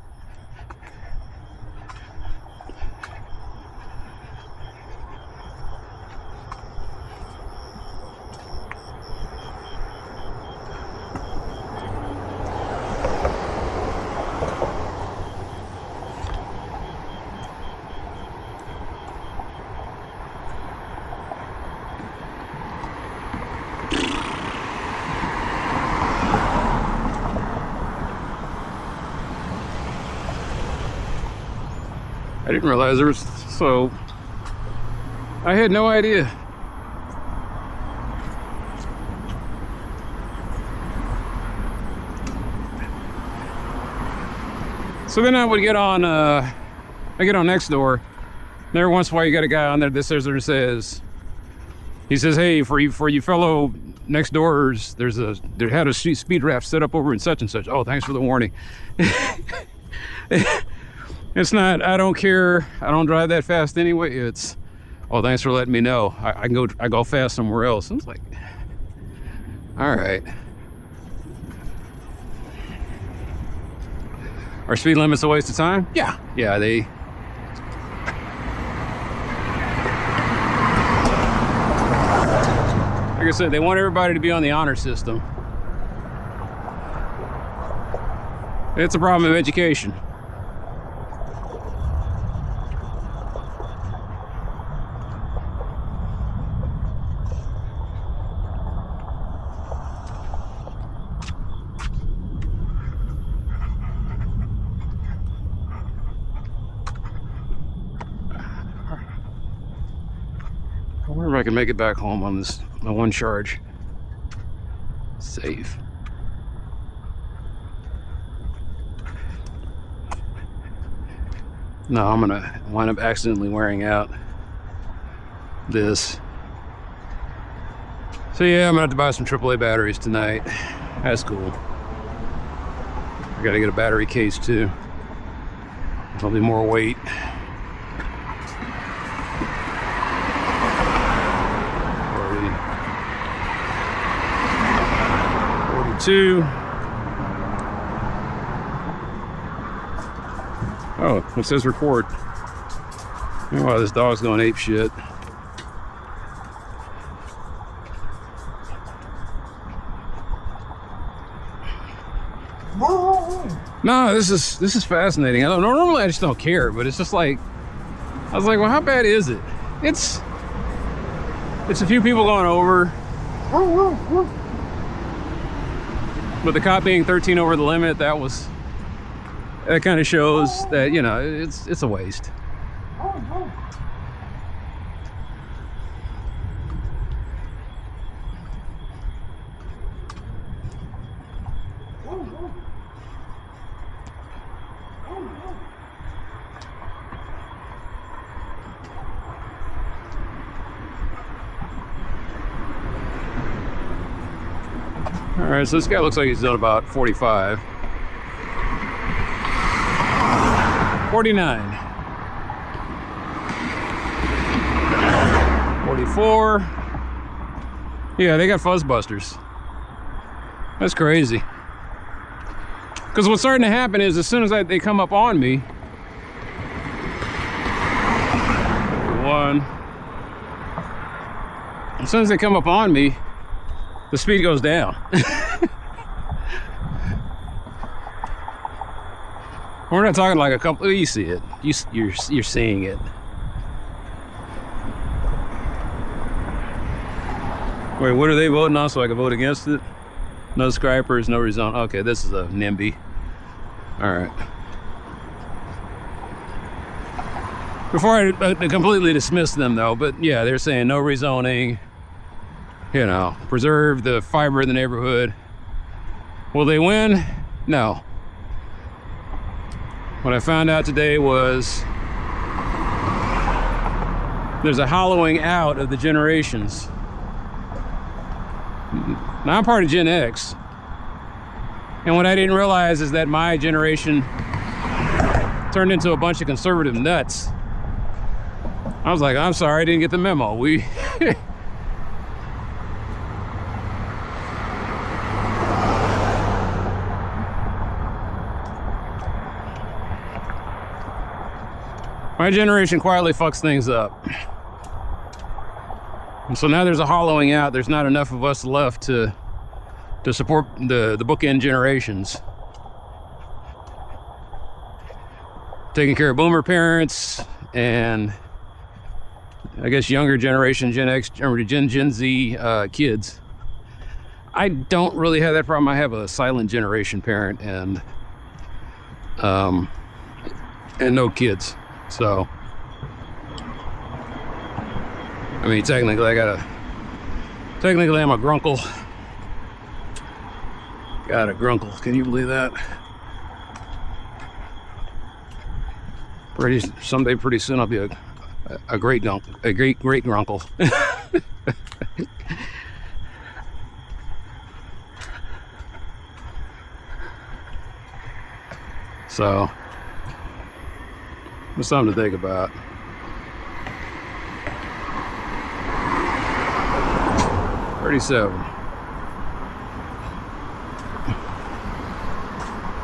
I didn't realize there was, so I had no idea. So then I would get on, I get on next door. Every once in a while you got a guy on there that says, he says, hey, for you fellow next doors, there had a speed raft set up over in such and such. Oh, thanks for the warning. It's not, I don't care, I don't drive that fast anyway. It's, oh, thanks for letting me know. I go fast somewhere else. And it's like, all right. Are speed limits a waste of time? Yeah. Yeah, they. Like I said, they want everybody to be on the honor system. It's a problem of education. I wonder if I can make it back home on this, my one charge. Safe. No, I'm gonna wind up accidentally wearing out this. So yeah, I'm gonna have to buy some AAA batteries tonight. That's cool. I gotta get a battery case too. There'll be more weight. 2. Oh, it says record. Wow, this dog's going ape shit. No, this is fascinating. I don't normally, I just don't care, but it's just like, I was like, well, how bad is it? It's a few people going over, but the cop being 13 over the limit, that kind of shows that, you know, it's a waste. All right, so this guy looks like he's done about 45. 49. 44. Yeah, they got fuzzbusters. That's crazy. Because what's starting to happen is as soon as they come up on me, as soon as they come up on me, the speed goes down. We're not talking like a couple. You see it. You're seeing it. Wait, what are they voting on so I can vote against it? No scrapers, no rezone. Okay, this is a NIMBY. All right. Before I completely dismiss them though, but yeah, they're saying no rezoning. You know, preserve the fiber of the neighborhood. Will they win? No. What I found out today was there's a hollowing out of the generations. Now I'm part of Gen X, and what I didn't realize is that my generation turned into a bunch of conservative nuts. I was like, I'm sorry, I didn't get the memo. My generation quietly fucks things up. And so now there's a hollowing out. There's not enough of us left to support the bookend generations. Taking care of boomer parents and I guess younger generation, Gen X, or Gen Z kids. I don't really have that problem. I have a silent generation parent and no kids. So, I mean, technically I'm a grunkle. Got a grunkle. Can you believe that? Someday pretty soon I'll be a great grunkle. A great grunkle. So, it's something to think about. $37.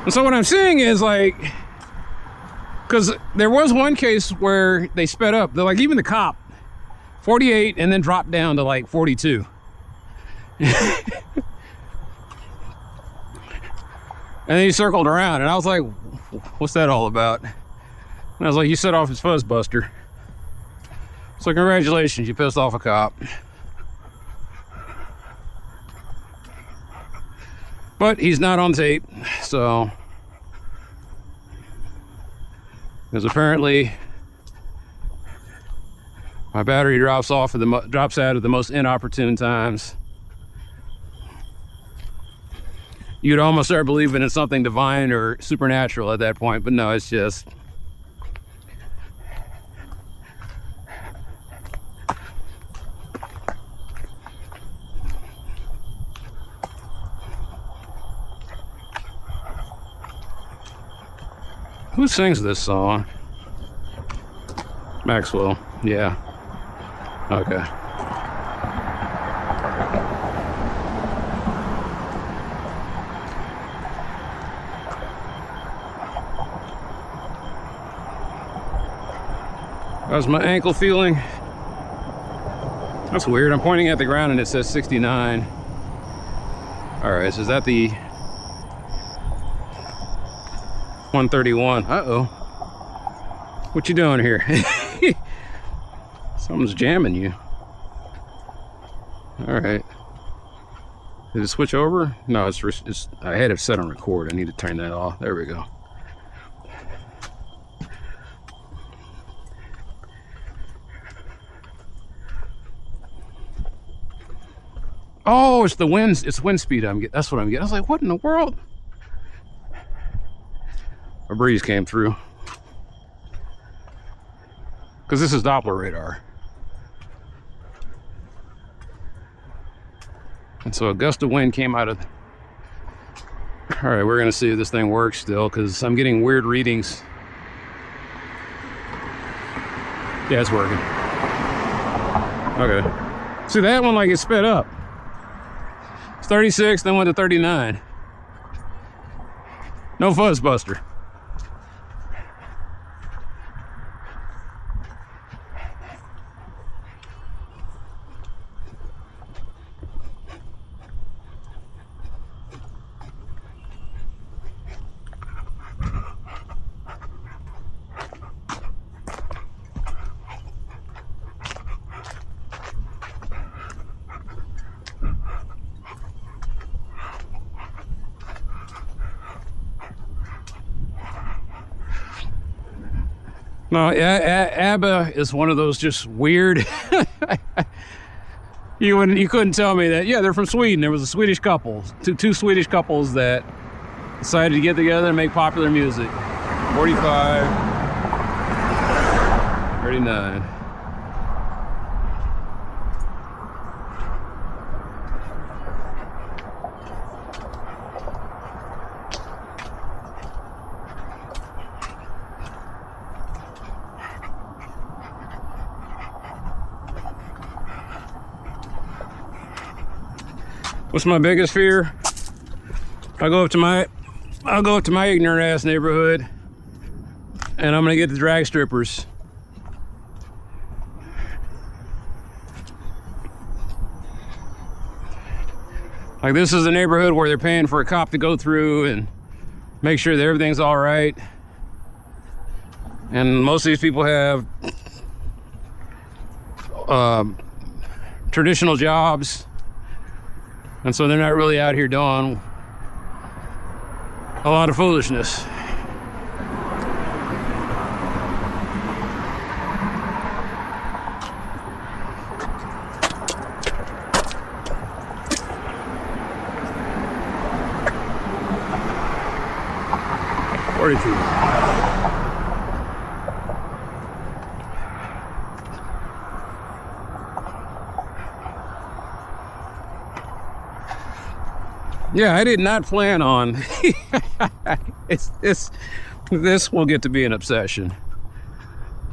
And so what I'm seeing is like, because there was one case where they sped up. They're like, even the cop, 48 and then dropped down to like 42. And then he circled around and I was like, what's that all about? And I was like, you set off his fuzzbuster. So congratulations, you pissed off a cop. But he's not on tape, so. Because apparently my battery drops out at the most inopportune times. You'd almost start believing in something divine or supernatural at that point, but no, it's just. Who sings this song? Maxwell, yeah. Okay. How's my ankle feeling? That's weird. I'm pointing at the ground and it says 69. All right, so is that the 131? Uh-oh. What you doing here? Something's jamming you. All right. Did it switch over? No, it's I had it set on record. I need to turn that off. There we go. Oh, it's the winds. It's wind speed I'm getting. That's what I'm getting. I was like, what in the world? A breeze came through. Because this is Doppler radar. And so a gust of wind came out of... All right, we're going to see if this thing works still, because I'm getting weird readings. Yeah, it's working. Okay. See, that one, like, it sped up. It's 36, then went to 39. No fuzzbuster. No, ABBA is one of those just weird. You couldn't tell me that. Yeah, they're from Sweden. There was a Swedish couple, two Swedish couples that decided to get together and make popular music. 45, 39. What's my biggest fear? I'll go up to my ignorant ass neighborhood and I'm gonna get the drag strippers. Like, this is a neighborhood where they're paying for a cop to go through and make sure that everything's all right. And most of these people have traditional jobs. And so they're not really out here doing a lot of foolishness. Yeah, I did not plan on this will get to be an obsession.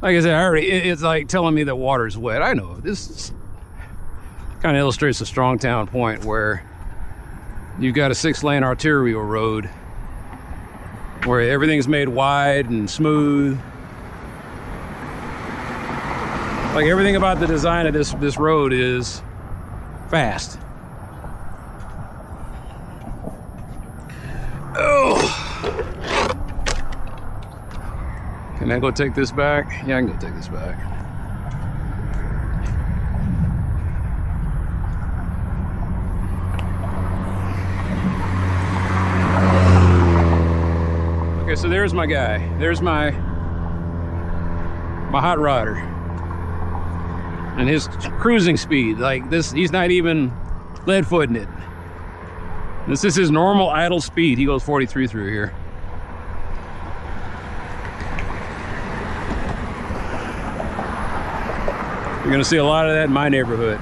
Like I said, it's like telling me that water's wet. I know this kind of illustrates the strong town point where you've got a 6-lane arterial road where everything's made wide and smooth. Like, everything about the design of this road is fast. Can I go take this back? Yeah, I can go take this back. Okay, so there's my guy. There's my hot rodder. And his cruising speed, like this, he's not even lead footing it. This is his normal idle speed. He goes 43 through here. You're gonna see a lot of that in my neighborhood.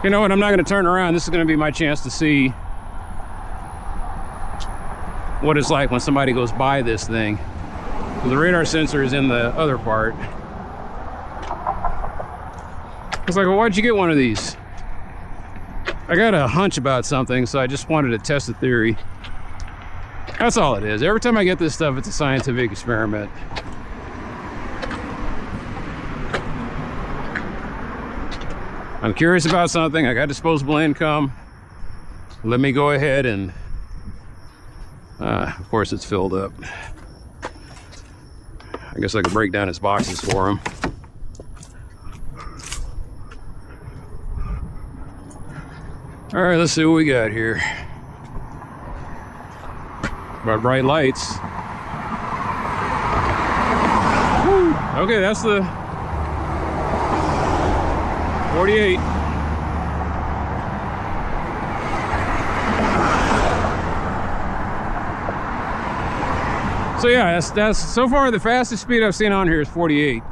You know what, I'm not gonna turn around. This is gonna be my chance to see what it's like when somebody goes by this thing. So the radar sensor is in the other part. It's like, well, why'd you get one of these? I got a hunch about something, so I just wanted to test the theory. That's all it is. Every time I get this stuff, it's a scientific experiment. I'm curious about something. I got disposable income. Let me go ahead and, of course, it's filled up. I guess I could break down his boxes for him. All right, let's see what we got here. About bright lights. Woo. Okay, that's the 48. So yeah, that's so far the fastest speed I've seen on here is 48.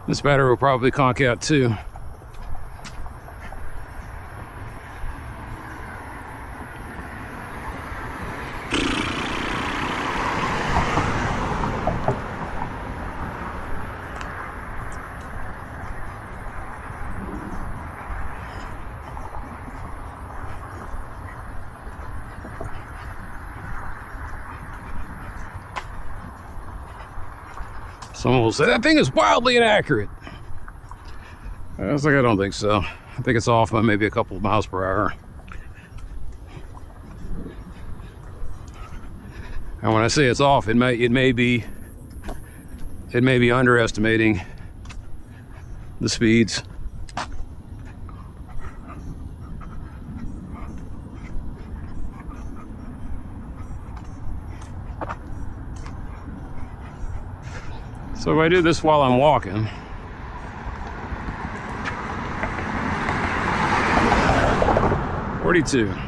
This battery will probably conk out too. Someone will say, that thing is wildly inaccurate. I was like, I don't think so. I think it's off by maybe a couple of miles per hour. And when I say it's off, it may be underestimating the speeds. So if I do this while I'm walking, .42.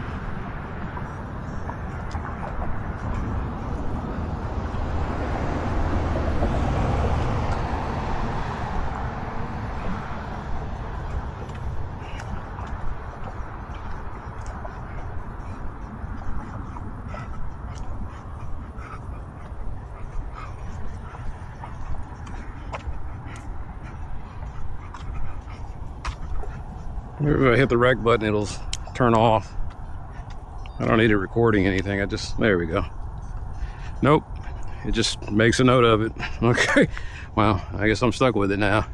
If I hit the rec button, it'll turn off. I don't need it recording anything. There we go. Nope, it just makes a note of it. Okay, well, I guess I'm stuck with it now.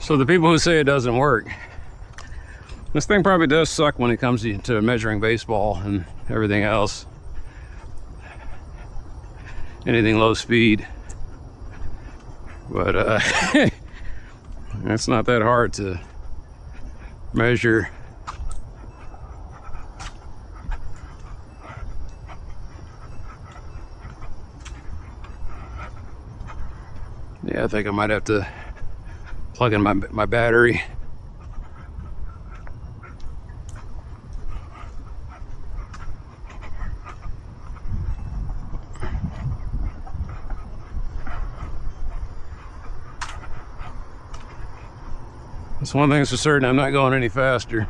So the people who say it doesn't work, this thing probably does suck when it comes to measuring baseball and everything else. Anything low speed. But it's not that hard to measure. Yeah, I think I might have to plug in my battery. That's one thing's for certain, I'm not going any faster.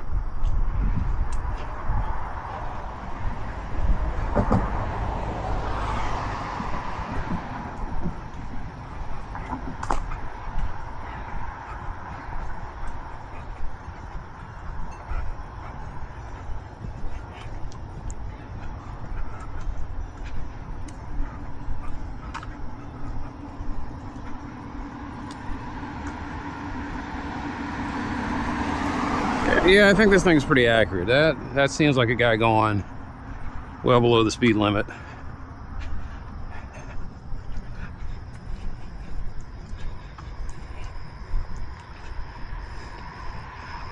Yeah, I think this thing's pretty accurate. That seems like a guy going well below the speed limit.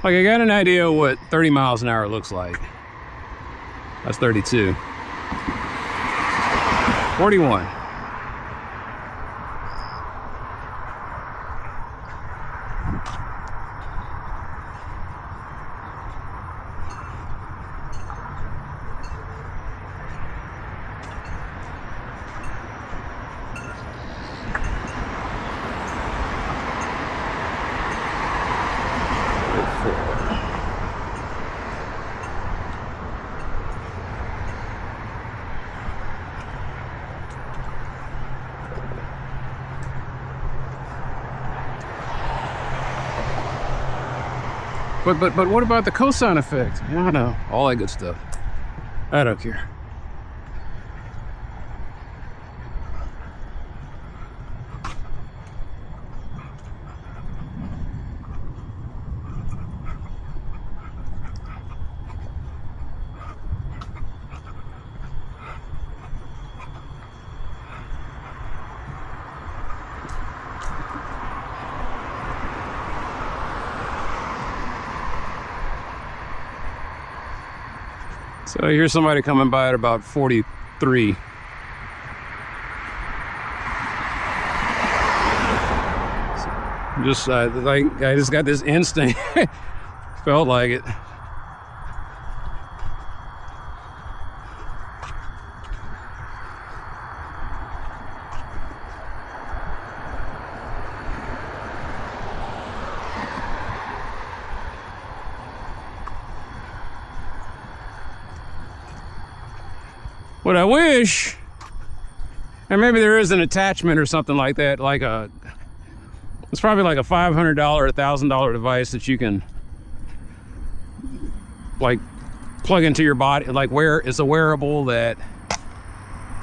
Like, I got an idea what 30 miles an hour looks like. That's 32. 41. But what about the cosine effect? Yeah, I know, all that good stuff. I don't care. So here's somebody coming by at about 43. Just like I just got this instinct. Felt like it. What I wish, and maybe there is an attachment or something like that, like it's probably like a $500 or $1,000 device that you can like plug into your body, like it's a wearable that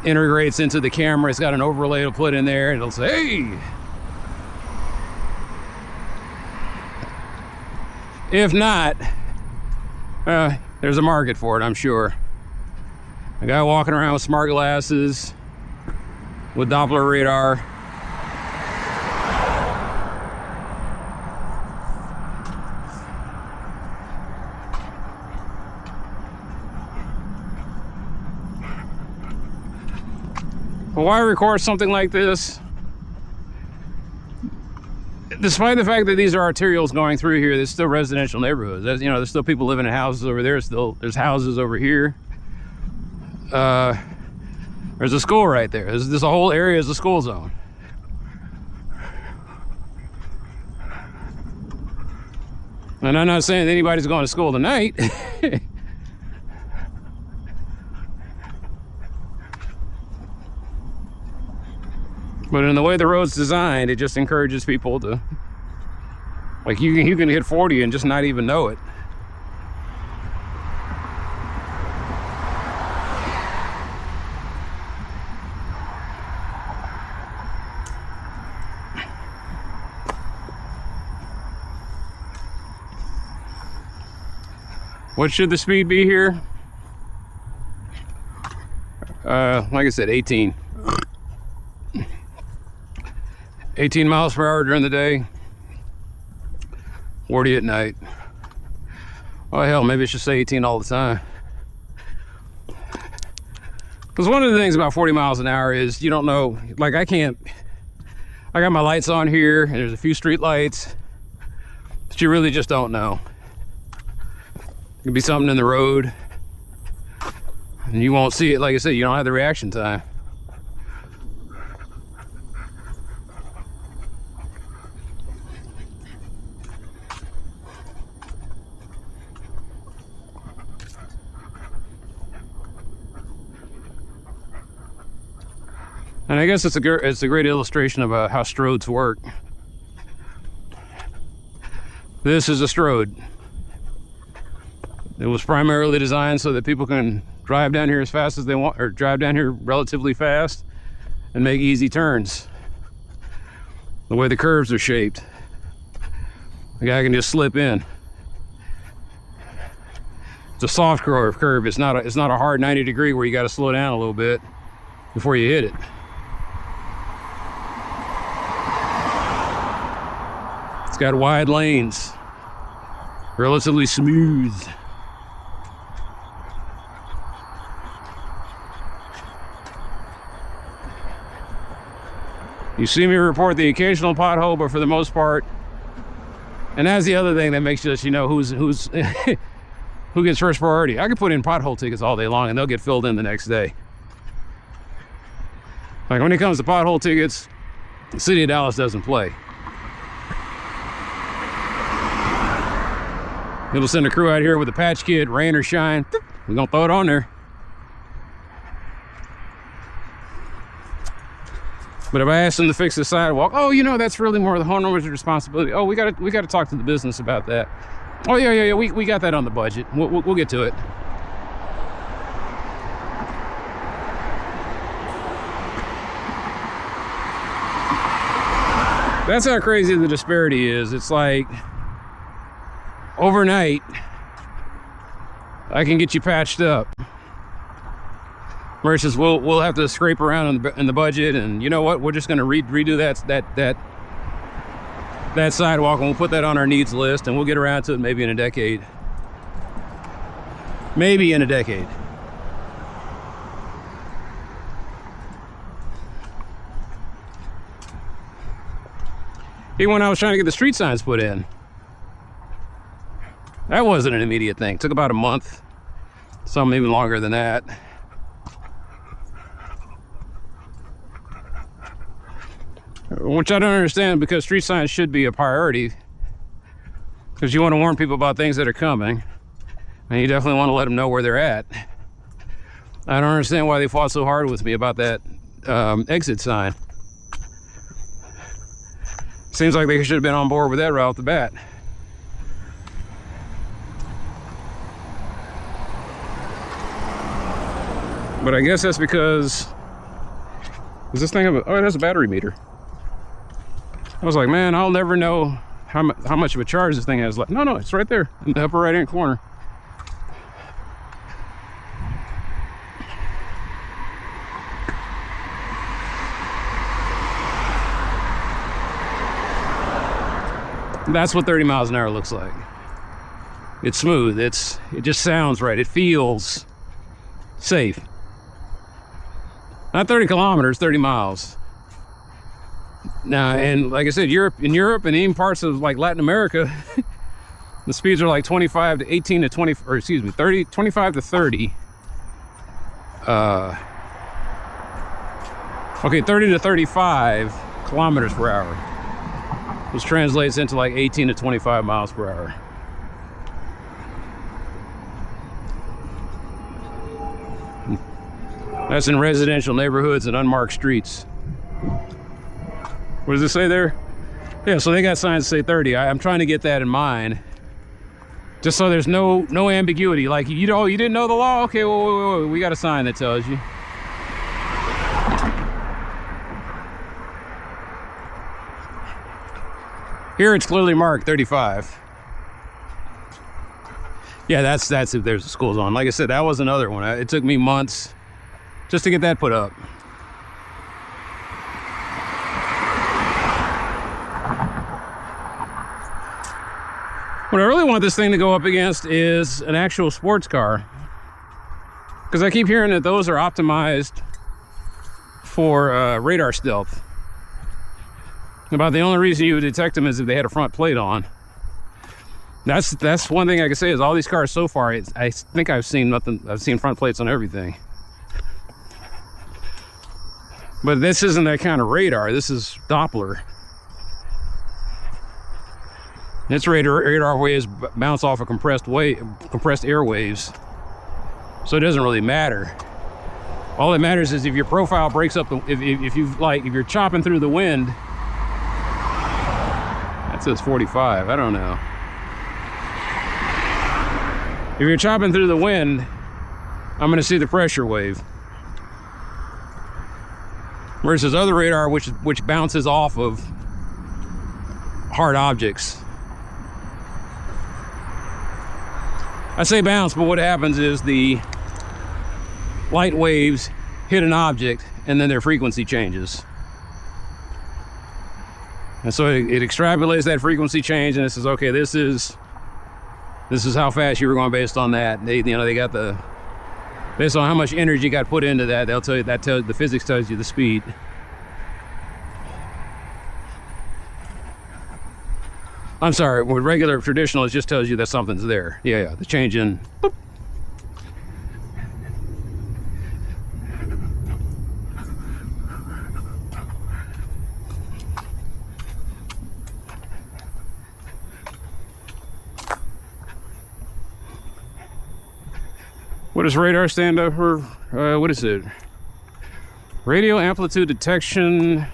integrates into the camera. It's got an overlay to put in there and it'll say, hey. If not, there's a market for it, I'm sure. A guy walking around with smart glasses, with Doppler radar. But why record something like this? Despite the fact that these are arterials going through here, there's still residential neighborhoods. There's, there's still people living in houses over there. There's houses over here. There's a school right there. This whole area is a school zone. And I'm not saying that anybody's going to school tonight. But in the way the road's designed, it just encourages people to, like, you can hit 40 and just not even know it. What should the speed be here? Like I said, 18. 18 miles per hour during the day, 40 at night. Oh hell, maybe it should say 18 all the time. Because one of the things about 40 miles an hour is you don't know, like I got my lights on here and there's a few street lights, but you really just don't know. It could be something in the road and you won't see it. Like I said, you don't have the reaction time. And I guess it's a great illustration about how stroads work. This is a stroad. It was primarily designed so that people can drive down here as fast as they want, or drive down here relatively fast and make easy turns. The way the curves are shaped, the guy can just slip in. It's a soft curve. It's not a hard 90 degree where you got to slow down a little bit before you hit it. It's got wide lanes, relatively smooth. You see me report the occasional pothole, but for the most part, and that's the other thing that makes you know who's who gets first priority. I could put in pothole tickets all day long and they'll get filled in the next day. Like when it comes to pothole tickets, the city of Dallas doesn't play. It'll send a crew out here with a patch kit, rain or shine. We're gonna throw it on there. But if I ask them to fix the sidewalk, oh, you know, that's really more the homeowner's responsibility. Oh, we gotta talk to the business about that. Oh yeah, we got that on the budget. We'll get to it. That's how crazy the disparity is. It's like overnight, I can get you patched up. Versus we'll have to scrape around in the budget, and you know what? We're just going to redo that sidewalk, and we'll put that on our needs list, and we'll get around to it maybe in a decade. Maybe in a decade. Even when I was trying to get the street signs put in, that wasn't an immediate thing. It took about a month, some even longer than that. Which I don't understand, because street signs should be a priority, because you want to warn people about things that are coming, and you definitely want to let them know where they're at. I don't understand why they fought so hard with me about that exit sign. Seems like they should have been on board with that right off the bat. But I guess that's because, does this thing have a, oh, it has a battery meter. I was like, man, I'll never know how much of a charge this thing has left. No, it's right there in the upper right hand corner. That's what 30 miles an hour looks like. It's smooth. It just sounds right. It feels safe. Not 30 kilometers, 30 miles. Now, and like I said, in Europe and even parts of like Latin America, the speeds are like 25 to 18 to 20, or excuse me, 25 to 30. Okay, 30 to 35 kilometers per hour, which translates into like 18 to 25 miles per hour. That's in residential neighborhoods and unmarked streets. What does it say there? Yeah, so they got signs that say 30. I'm trying to get that in mind, just so there's no ambiguity. Like, you didn't know the law? Okay, wait, we got a sign that tells you. Here it's clearly marked 35. Yeah, that's if there's a school zone. Like I said, that was another one. It took me months just to get that put up. What I really want this thing to go up against is an actual sports car, because I keep hearing that those are optimized for radar stealth. About the only reason you would detect them is if they had a front plate on. That's one thing I can say is all these cars so far, I think I've seen nothing. I've seen front plates on everything. But this isn't that kind of radar. This is Doppler. Its radar waves bounce off of compressed air waves, so it doesn't really matter. All that matters is if your profile breaks up. If you're chopping through the wind. That says 45. I don't know. If you're chopping through the wind, I'm going to see the pressure wave. Versus other radar, which bounces off of hard objects. I say bounce, but what happens is the light waves hit an object and then their frequency changes. And so it extrapolates that frequency change, and it says, okay, this is how fast you were going based on that. They got based on how much energy got put into that, they'll tell you the physics tells you the speed. I'm sorry, with regular traditional, it just tells you that something's there. Yeah, the change in. Boop. What does radar stand up for? What is it? Radio amplitude detection.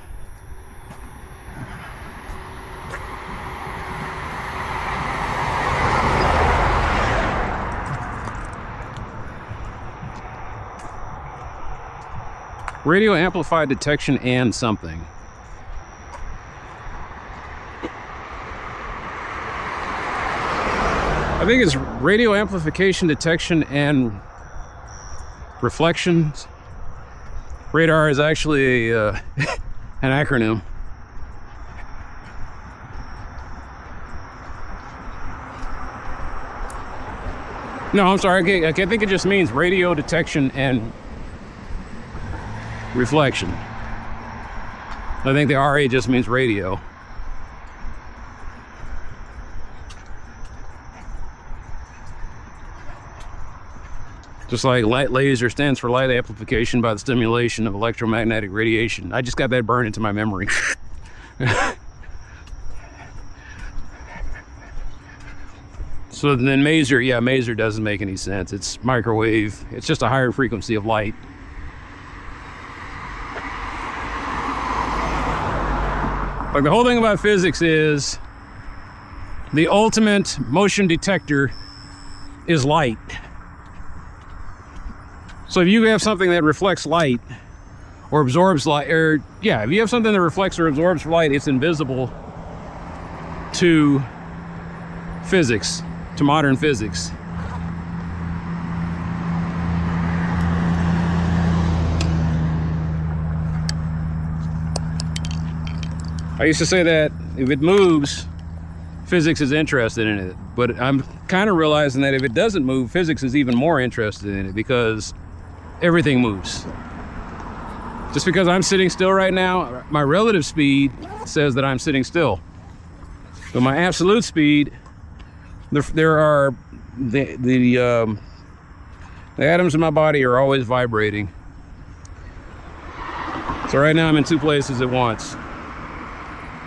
Radio amplified detection and something. I think it's radio amplification detection and reflections. Radar is actually an acronym. No, I'm sorry. I think it just means radio detection and reflection. I think the RA just means radio. Just like light laser stands for light amplification by the stimulation of electromagnetic radiation. I just got that burned into my memory. So then maser, yeah, maser doesn't make any sense. It's microwave. It's just a higher frequency of light. Like the whole thing about physics is the ultimate motion detector is light. So if you have something that reflects light or absorbs light, if you have something that reflects or absorbs light, it's invisible to physics, to modern physics. I used to say that if it moves, physics is interested in it. But I'm kind of realizing that if it doesn't move, physics is even more interested in it, because everything moves. Just because I'm sitting still right now, my relative speed says that I'm sitting still. But my absolute speed, there are the atoms in my body are always vibrating. So right now I'm in two places at once.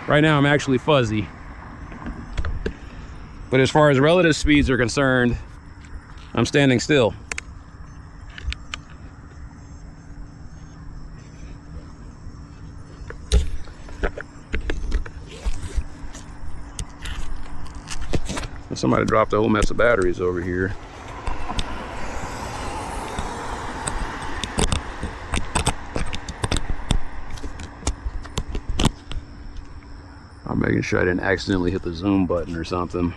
Right now I'm actually fuzzy. But as far as relative speeds are concerned, I'm standing still. Somebody dropped a whole mess of batteries over here. I'm making sure I didn't accidentally hit the zoom button or something.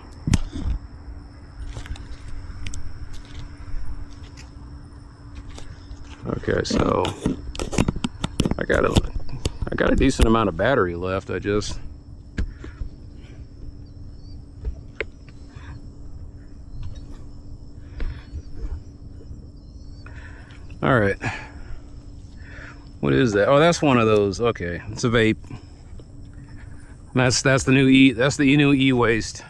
Okay, so I got a decent amount of battery left. All right. What is that? Oh, that's one of those. Okay, it's a vape. That's the new e-waste.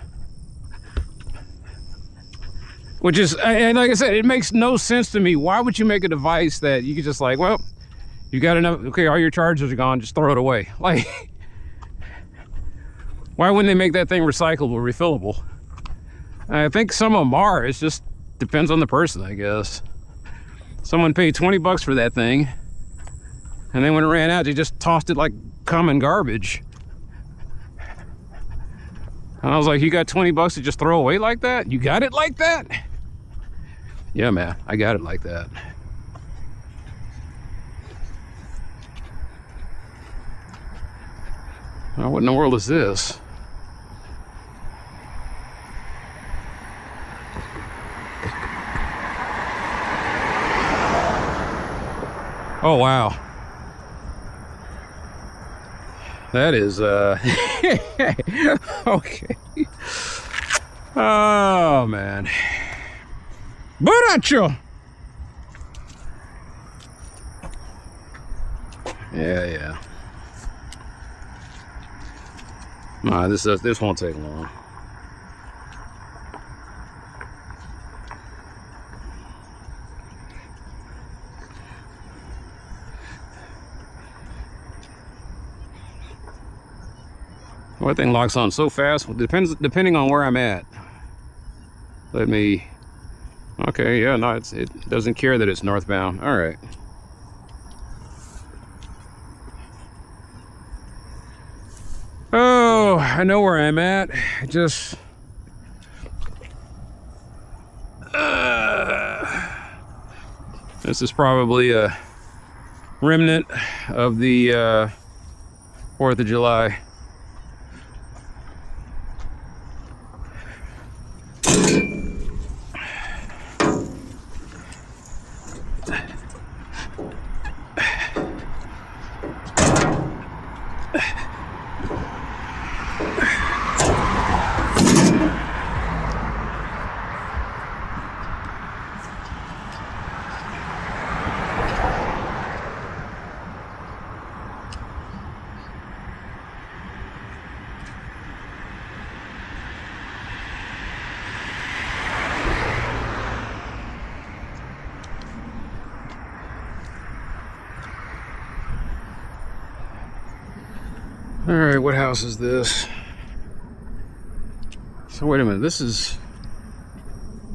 Which is, and like I said, it makes no sense to me. Why would you make a device that you could just like, well, you got enough, okay, all your chargers are gone, just throw it away. Like, why wouldn't they make that thing recyclable, refillable? I think some of them are. It just depends on the person, I guess. Someone paid 20 bucks for that thing, and then when it ran out, they just tossed it like common garbage. And I was like, you got 20 bucks to just throw away like that? You got it like that? Yeah, man, I got it like that. Oh, what in the world is this? Oh, wow. That is, okay. Oh, man. Buracho! Yeah. Nah, this won't take long. Well, that thing locks on so fast. Well, depending on where I'm at. Let me. Okay, yeah, no, it doesn't care that it's northbound. All right. Oh, I know where I'm at. Just. This is probably a remnant of the 4th of July. All right, what house is this? So wait a minute, this is...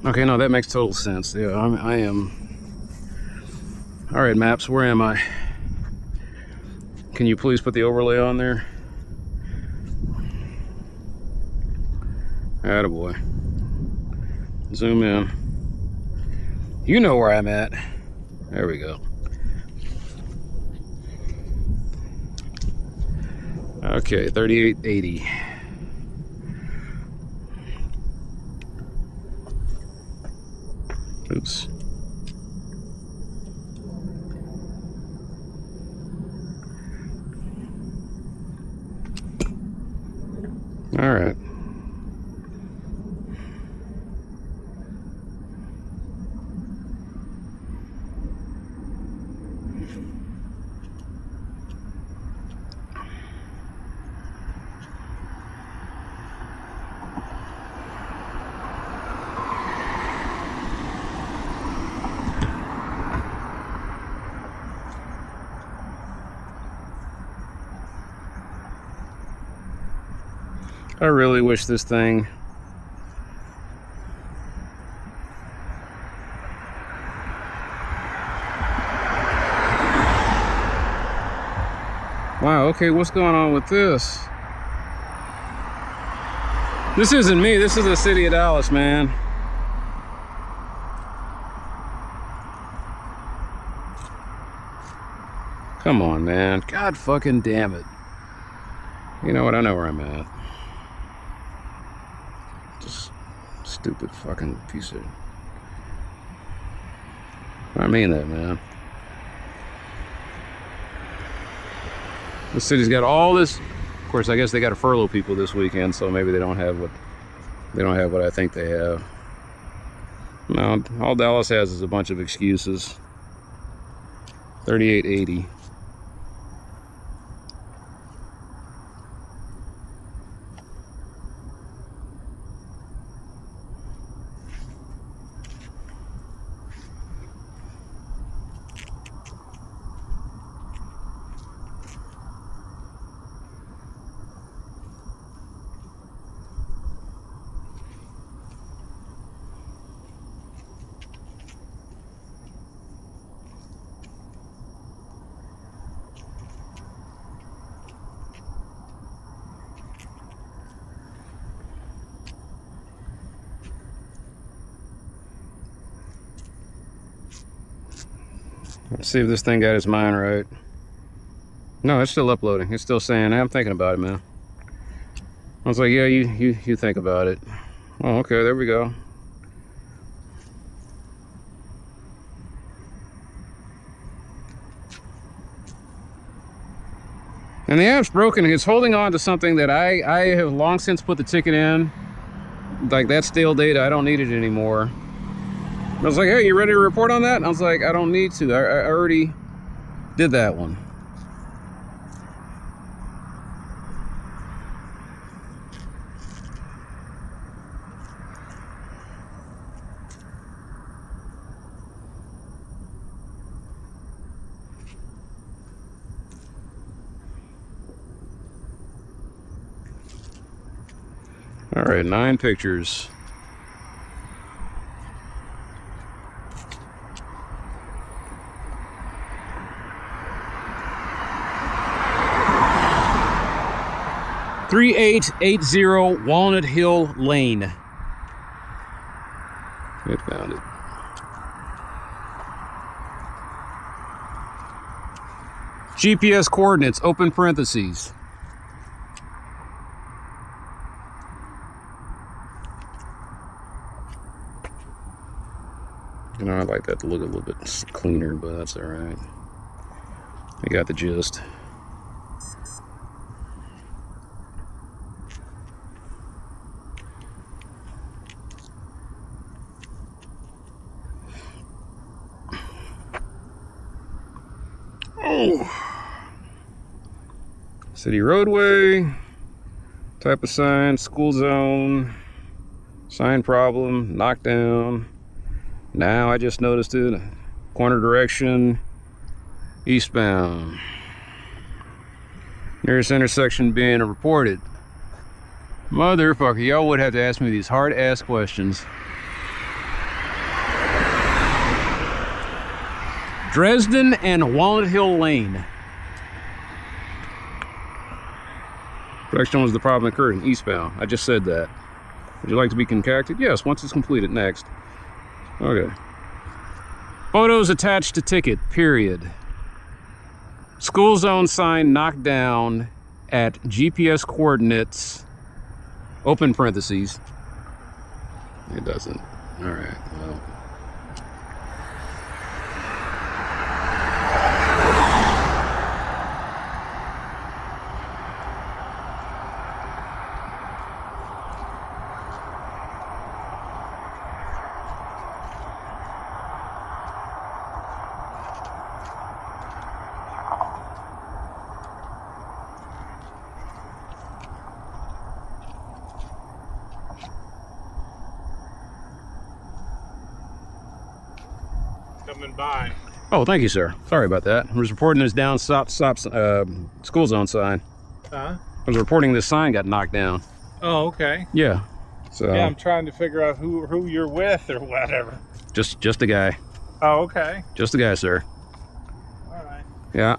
Okay, no, that makes total sense. Yeah, I am... All right, maps, where am I? Can you please put the overlay on there? Attaboy. Zoom in. You know where I'm at. There we go. Okay, 3880. Oops. All right. I really wish this thing wow, okay, what's going on with this? This isn't me, this is the city of Dallas, man. Come on, man. God fucking damn it. You know what, I know where I'm at. Just stupid fucking piece of... I mean that, man. The city's got all this. Of course, I guess they got to furlough people this weekend, so maybe they don't have what I think they have. No, all Dallas has is a bunch of excuses. 3880. Let's see if this thing got its mind right. No, it's still uploading. It's still saying, I'm thinking about it, man. I was like, yeah, you think about it. Oh, okay, there we go. And the app's broken. It's holding on to something that I have long since put the ticket in. Like, that's stale data. I don't need it anymore. I was like, hey, you ready to report on that? And I was like, I don't need to. I already did that one. All right, 9 pictures. "3880 Walnut Hill Lane." It found it. GPS coordinates, open parentheses. You know, I'd like that to look a little bit cleaner, but that's all right. I got the gist. Oh. City roadway, type of sign, school zone, sign problem, knockdown. Now I just noticed it. Corner direction, eastbound. Nearest intersection being reported. Motherfucker, y'all would have to ask me these hard-ass questions. Dresden and Walnut Hill Lane. Direction was the problem occurred in eastbound. I just said that. Would you like to be concocted? Yes, once it's completed. Next. Okay. Photos attached to ticket, period. School zone sign knocked down at GPS coordinates, open parentheses. It doesn't. All right, well. Coming by. Oh, thank you, sir. Sorry about that. I was reporting this down stop school zone sign. Huh? I was reporting this sign got knocked down. Oh, okay. Yeah. So Yeah, I'm trying to figure out who you're with or whatever. just a guy. Oh, okay. Just a guy, sir. All right. Yeah.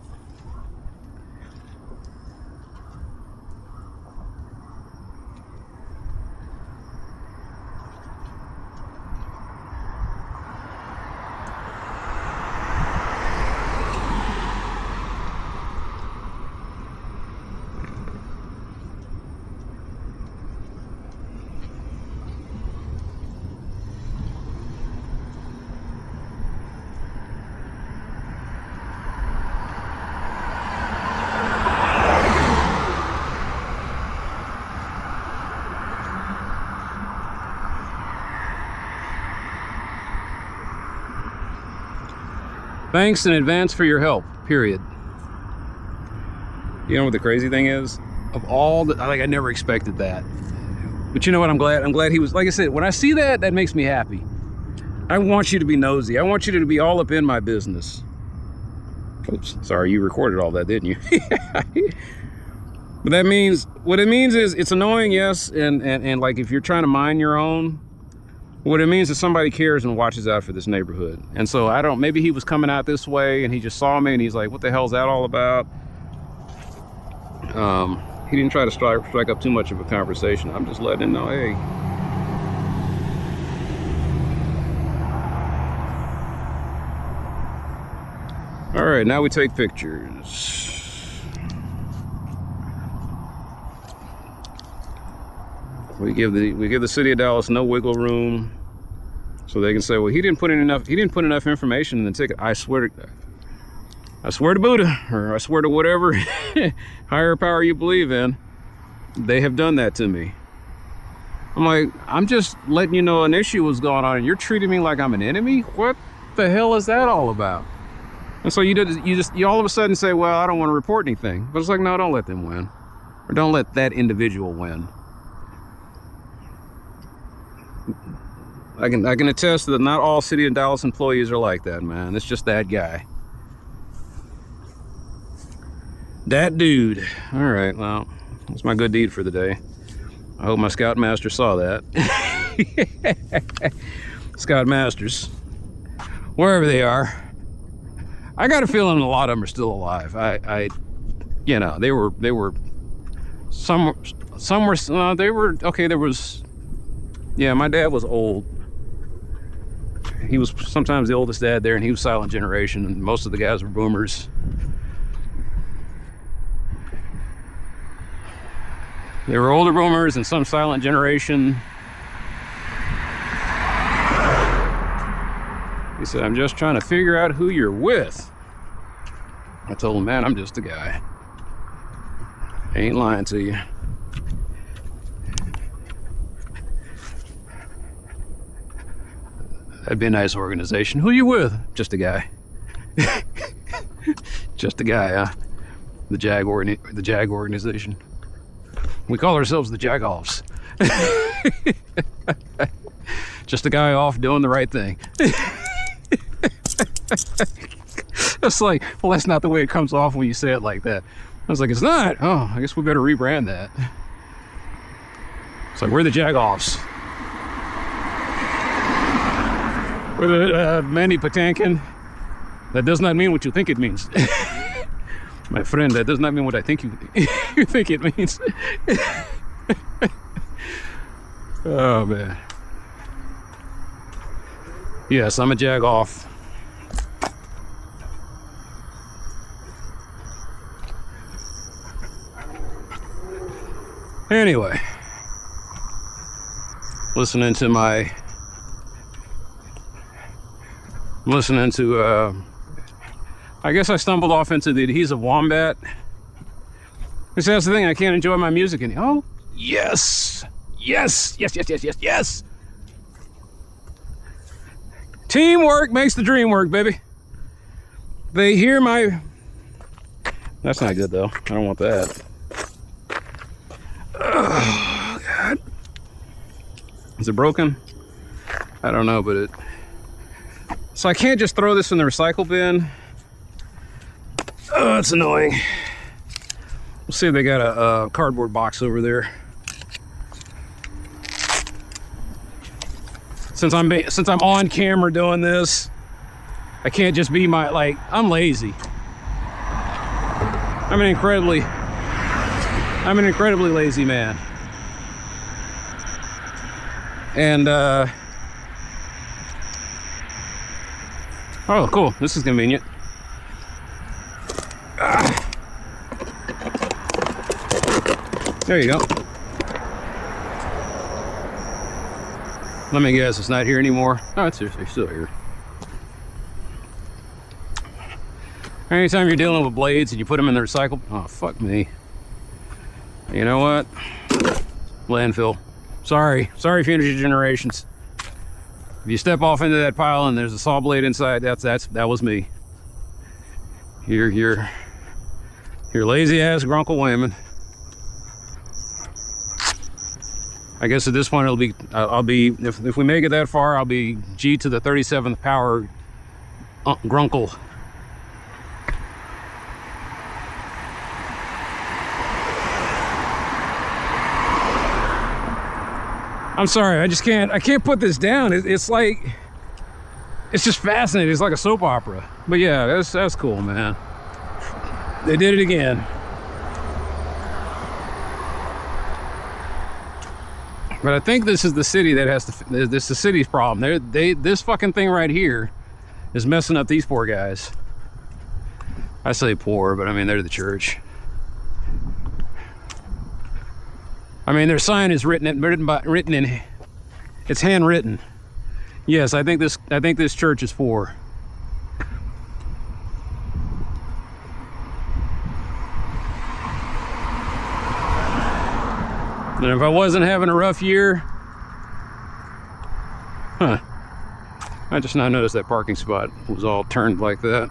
Thanks in advance for your help, period. You know what the crazy thing is? Of all the, like, I never expected that. But you know what, I'm glad he was, like I said, when I see that, that makes me happy. I want you to be nosy. I want you to be all up in my business. Oops, sorry, you recorded all that, didn't you? But that means, what it means is, it's annoying, yes, and like if you're trying to mind your own, what it means is somebody cares and watches out for this neighborhood. And so I don't, maybe he was coming out this way and he just saw me and he's like, what the hell's that all about? He didn't try to strike up too much of a conversation. I'm just letting him know, hey. All right, now we take pictures. We give the city of Dallas no wiggle room, so they can say, well, he didn't put enough information in the ticket. I swear to Buddha, or I swear to whatever higher power you believe in, they have done that to me. I'm like, I'm just letting you know an issue was going on and you're treating me like I'm an enemy? What the hell is that all about? And so you all of a sudden say, well, I don't want to report anything. But it's like, no, don't let them win. Or don't let that individual win. I can attest that not all City of Dallas employees are like that, man. It's just that guy. That dude. All right, well, that's my good deed for the day. I hope my Scoutmaster saw that. Scoutmasters, wherever they are. I got a feeling a lot of them are still alive. You know, they were okay. There was, yeah, my dad was old. He was sometimes the oldest dad there, and he was silent generation, and most of the guys were boomers. There were older boomers and some silent generation. He said, I'm just trying to figure out who you're with. I told him, man, I'm just a guy. I ain't lying to you. That'd be a nice organization. Who you with? Just a guy. Just a guy, huh? The JAG organization. We call ourselves the Jagoffs. Just a guy off doing the right thing. It's like, well, that's not the way it comes off when you say it like that. I was like, it's not. Oh, I guess we better rebrand that. It's like, we're the Jagoffs. We're the Manny Patinkin. That does not mean what you think it means. My friend, that does not mean what I think you think it means. Oh, man. Yes, I'm a Jagoff. Anyway, listening to I guess I stumbled off into the Adhesive Wombat. That's the thing, I can't enjoy my music anymore. Oh, yes! Yes! Yes, yes, yes, yes, yes! Teamwork makes the dream work, baby. They hear my... That's not good, though. I don't want that. Oh, God. Is it broken? I don't know, but it... So I can't just throw this in the recycle bin. Oh, it's annoying. We'll see if they got a cardboard box over there. Since I'm on camera doing this, I can't just be I'm lazy. I'm an incredibly lazy man. And oh, cool. This is convenient. There you go. Let me guess, it's not here anymore. Oh, it's still here. Anytime you're dealing with blades and you put them in the recycle, oh, fuck me. You know what? Landfill. Sorry Future Generations. If you step off into that pile and there's a saw blade inside, that was me. Your lazy ass Grunkle Wayman. I guess at this point I'll be if we make it that far, I'll be G to the 37th power Grunkle. I'm sorry, I can't put this down. It's like, it's just fascinating. It's like a soap opera. But yeah, that's cool, man. They did it again. But I think this is the city that has to, this is the city's problem. This fucking thing right here is messing up these poor guys. I say poor, but I mean, they're the church. I mean, their sign is written in, it's handwritten. Yes, I think this church is for. And if I wasn't having a rough year, I just now noticed that parking spot was all turned like that.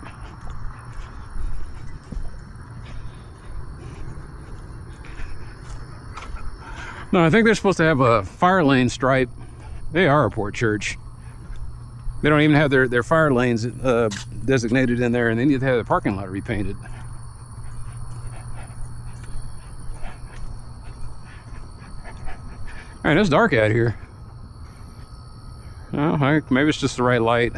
No, I think they're supposed to have a fire lane stripe. They are a poor church. They don't even have their fire lanes designated in there, and they need to have the parking lot repainted. All right, it's dark out here. Oh, maybe it's just the right light.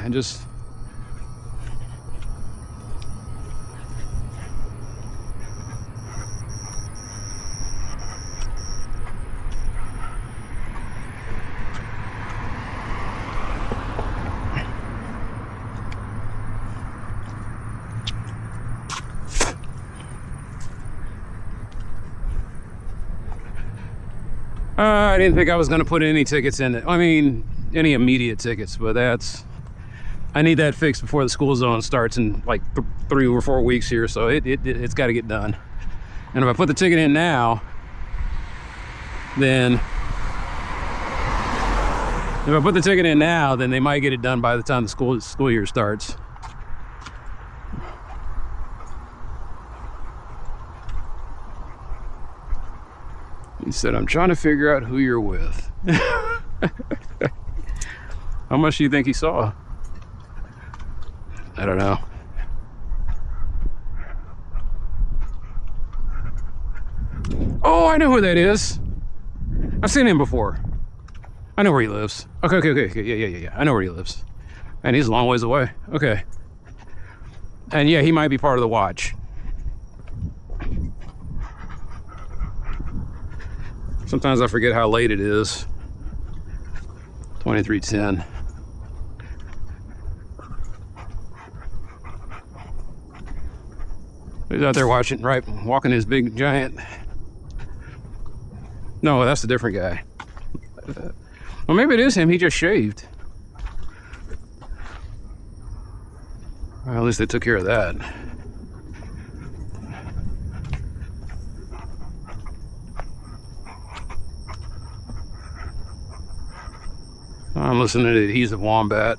I didn't think I was going to put any tickets in it. I mean, any immediate tickets, but I need that fixed before the school zone starts in like 3 or 4 weeks here, so it's got to get done. And if I put the ticket in now, then they might get it done by the time the school year starts. He said, I'm trying to figure out who you're with. How much do you think he saw? I don't know. Oh, I know who that is. I've seen him before. I know where he lives. Okay. Yeah. I know where he lives. And he's a long ways away. Okay. And yeah, he might be part of the watch. Sometimes I forget how late it is. 23:10. He's out there walking his big giant. No, that's a different guy. Well, maybe it is him. He just shaved. Well, at least they took care of that. I'm listening to the Adhesive Wombat.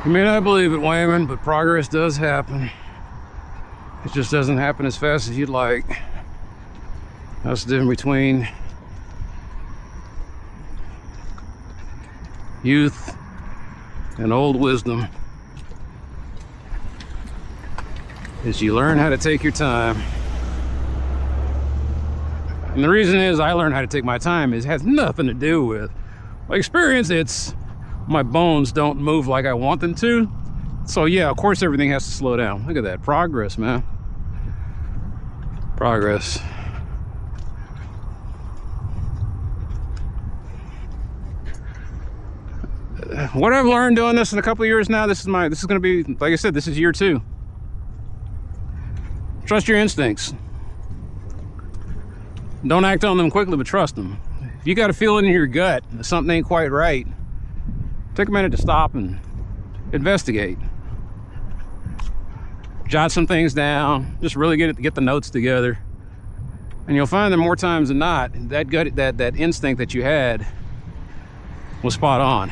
You may not believe it, Wayman, but progress does happen. It just doesn't happen as fast as you'd like. That's the difference between youth and old wisdom. Is you learn how to take your time. And the reason is I learned how to take my time is it has nothing to do with my experience. It's my bones don't move like I want them to, So yeah, of course everything has to slow down. Look at that progress, man. Progress. What I've learned doing this in a couple of years now, this is going to be, like I said, this is year 2. Trust your instincts. Don't act on them quickly, but trust them. If you got a feeling in your gut that something ain't quite right, take a minute to stop and investigate. Jot some things down. Just really get the notes together, and you'll find that more times than not, that gut, that instinct that you had was spot on.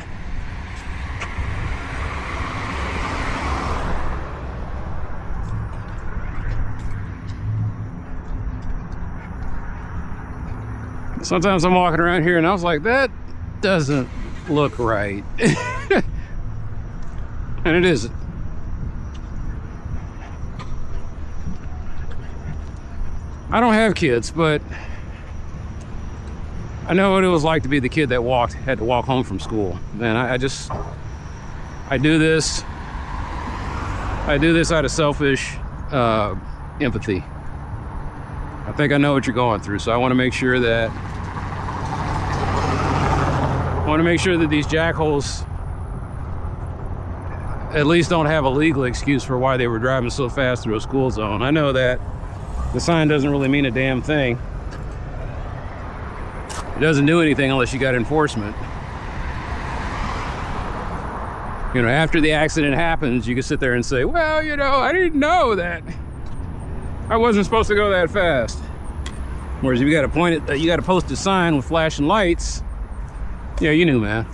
Sometimes I'm walking around here and I was like, that doesn't look right. And it isn't. I don't have kids, but I know what it was like to be the kid that had to walk home from school. Man, I do this out of selfish empathy. I think I know what you're going through, so I want to make sure that these jackholes at least don't have a legal excuse for why they were driving so fast through a school zone. I know that the sign doesn't really mean a damn thing. It doesn't do anything unless you got enforcement. You know, after the accident happens, you can sit there and say, well, you know, I didn't know that I wasn't supposed to go that fast. Whereas if you got to post a sign with flashing lights, yeah, you knew, man.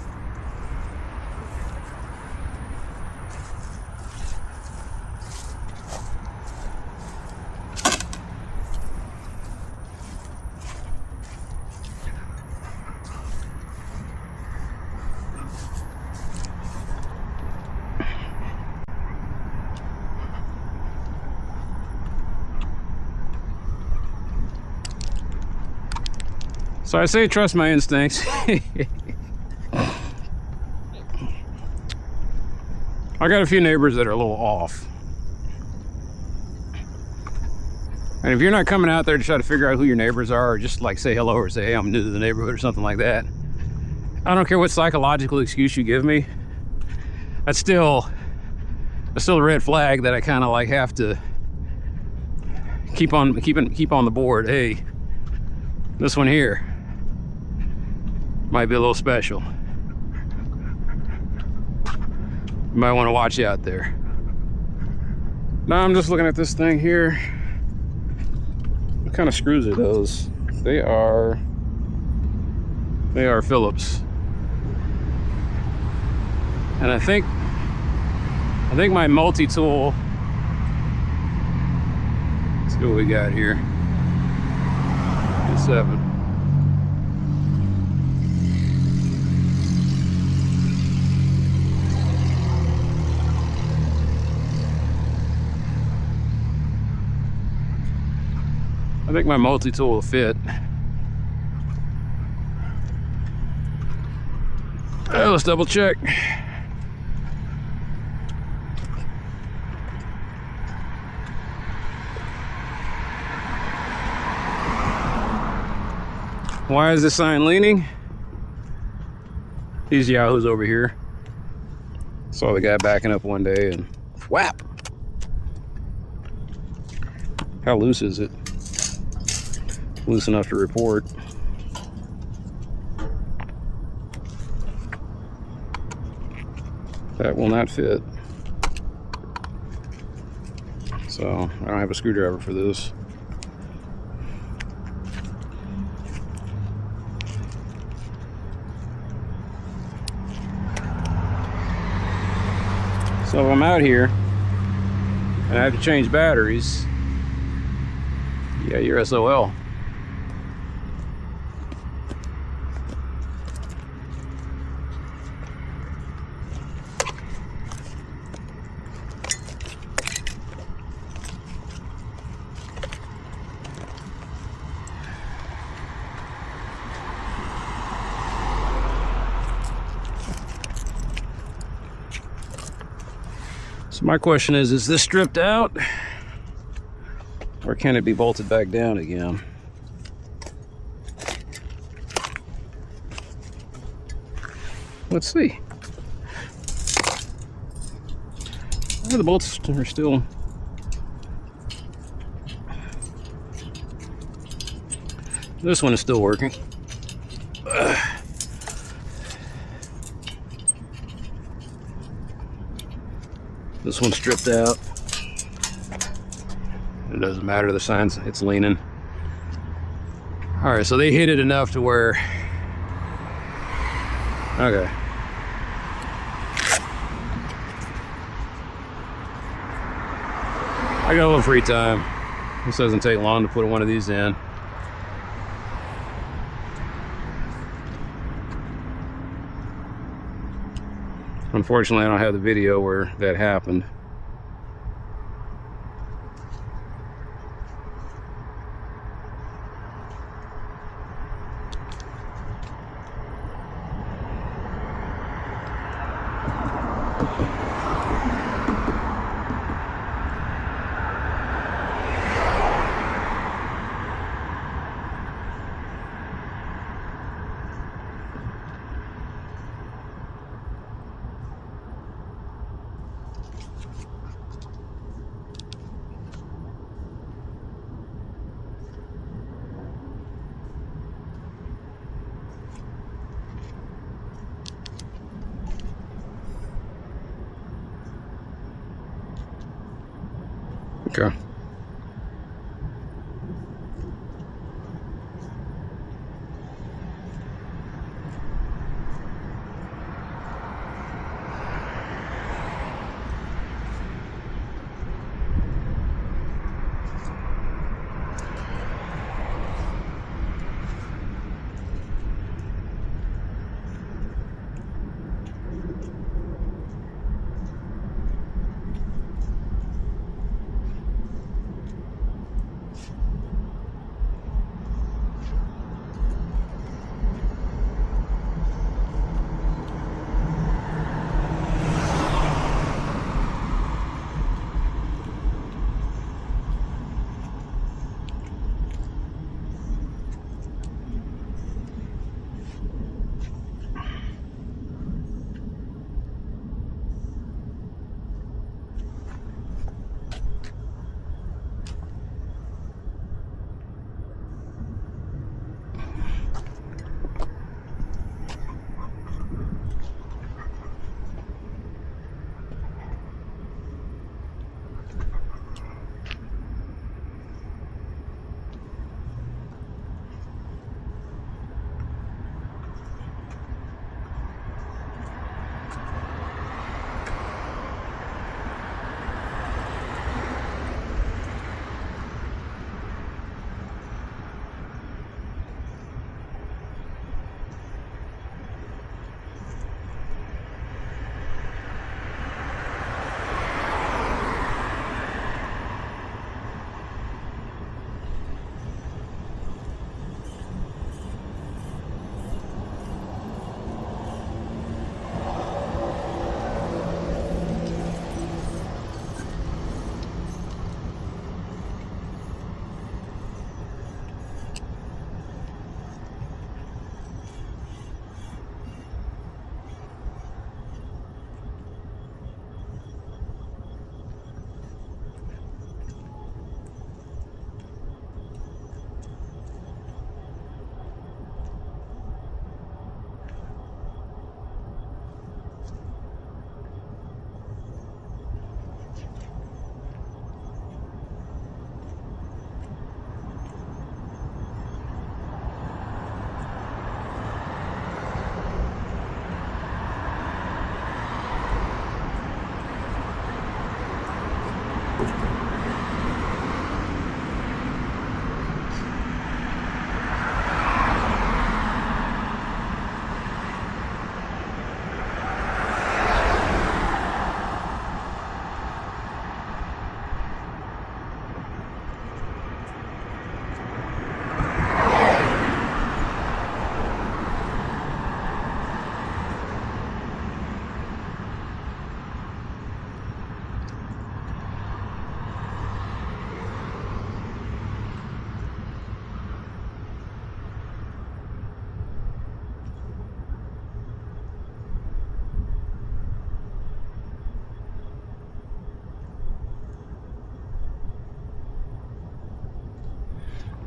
So I say trust my instincts. I got a few neighbors that are a little off. And if you're not coming out there to try to figure out who your neighbors are, or just like say hello or say, hey, I'm new to the neighborhood or something like that, I don't care what psychological excuse you give me. That's still a red flag that I kind of like have to keep on the board. Hey, this one here might be a little special. You might want to watch out there. Now I'm just looking at this thing here. What kind of screws are those? They are Phillips. And I think my multi-tool, let's see what we got here. 7. I think my multi-tool will fit. Let's double check. Why is the sign leaning? These yahoos over here. Saw the guy backing up one day and whap! How loose is it? Loose enough to report. That will not fit. So I don't have a screwdriver for this. So if I'm out here and I have to change batteries, yeah, you're SOL. So my question is this stripped out? Or can it be bolted back down again? Let's see. Oh, the bolts are still... This one is still working. This one's stripped out. It doesn't matter, the signs, it's leaning. All right, so they hit it enough to where, okay. I got a little free time. This doesn't take long to put one of these in. Unfortunately, I don't have the video where that happened. Okay.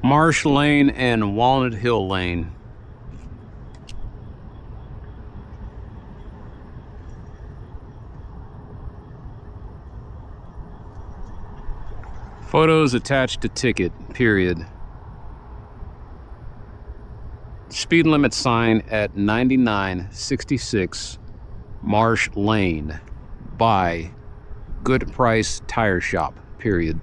Marsh Lane and Walnut Hill Lane. Photos attached to ticket, period. Speed limit sign at 9966 Marsh Lane by Good Price Tire Shop, period.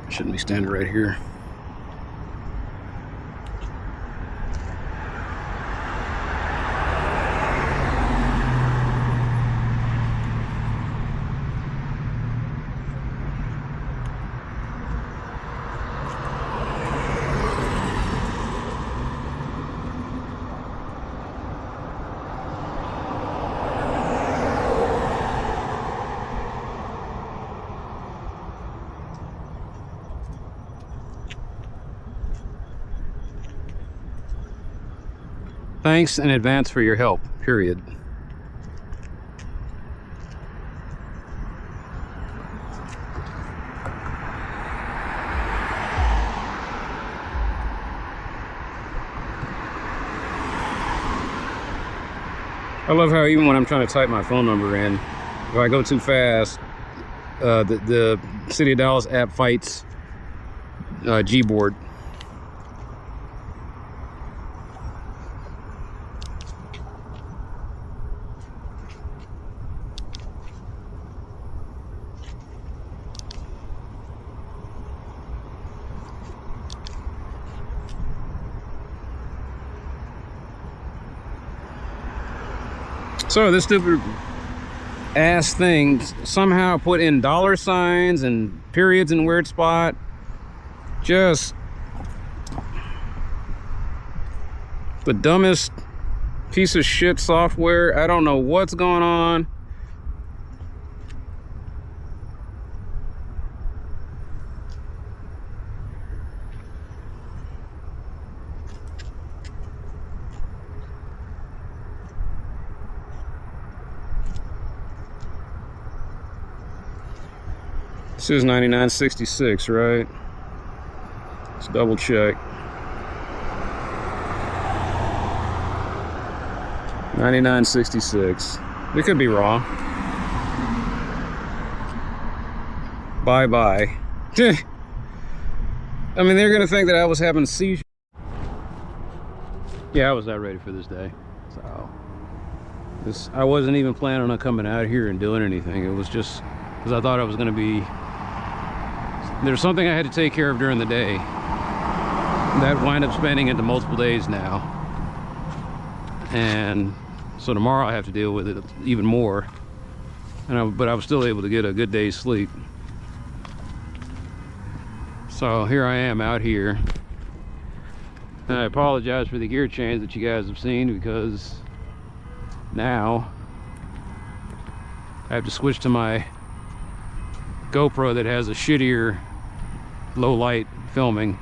Shouldn't be standing right here. Thanks in advance for your help, period. I love how even when I'm trying to type my phone number in, if I go too fast, the City of Dallas app fights Gboard. So this stupid ass thing somehow put in dollar signs and periods in weird spot. Just the dumbest piece of shit software. I don't know what's going on. This is 9966, right? Let's double check. 9966. We could be wrong. bye-bye. I mean, they're gonna think that I was having a seizure. Yeah, I was not ready for this day. So I wasn't even planning on coming out here and doing anything. It was just because I thought I was gonna be, there's something I had to take care of during the day that wind up spending into multiple days now. And so tomorrow I have to deal with it even more. But I was still able to get a good day's sleep. So here I am out here. And I apologize for the gear change that you guys have seen, because now I have to switch to my GoPro that has a shittier low light filming.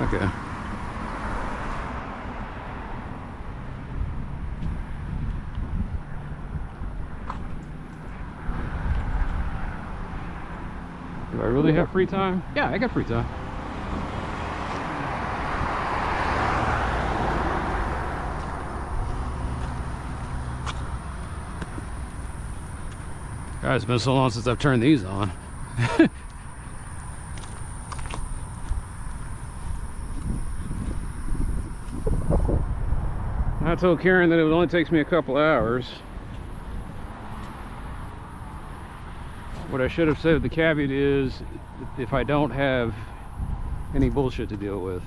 Okay. Do I really have free time? Yeah, I got free time. God, it's been so long since I've turned these on. I told Karen that it only takes me a couple hours. What I should have said, the caveat is, if I don't have any bullshit to deal with.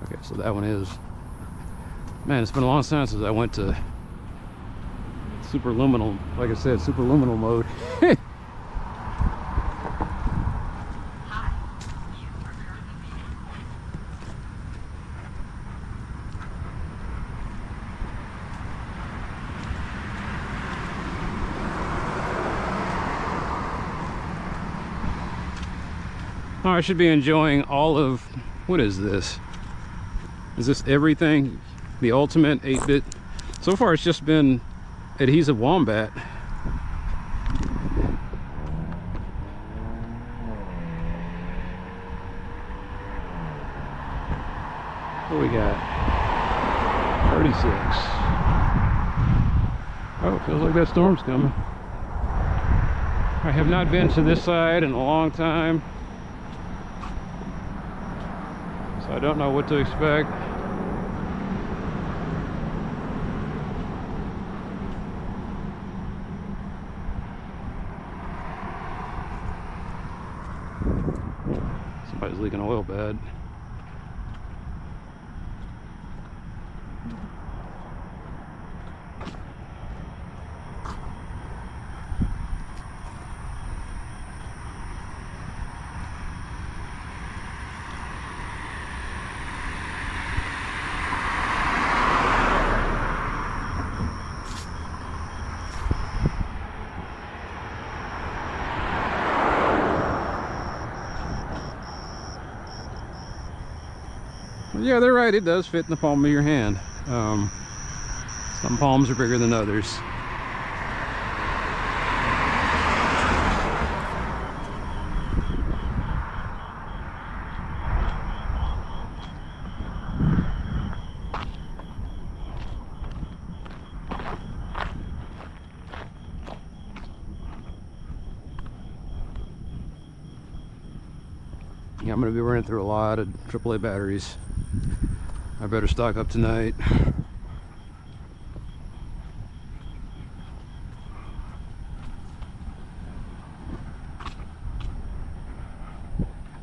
Okay, so that one is, man, it's been a long time since I went to superluminal, like I said, superluminal mode. Oh, I should be enjoying all of, what is this? Is this everything? The ultimate 8-bit? So far it's just been adhesive wombat. What do we got? 36. Oh, feels like that storm's coming. I have not been to this side in a long time, so I don't know what to expect. Somebody's leaking oil bad. Yeah, they're right, it does fit in the palm of your hand. Some palms are bigger than others. Yeah, I'm going to be running through a lot of AAA batteries. I better stock up tonight.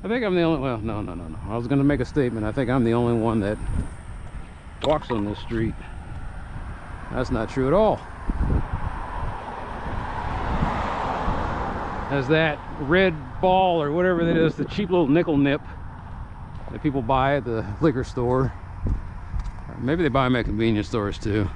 I think I'm the only, well, no. I was going to make a statement. I think I'm the only one that walks on this street. That's not true at all. As that red ball or whatever that is, the cheap little nickel nip that people buy at the liquor store. Or maybe they buy them at convenience stores too.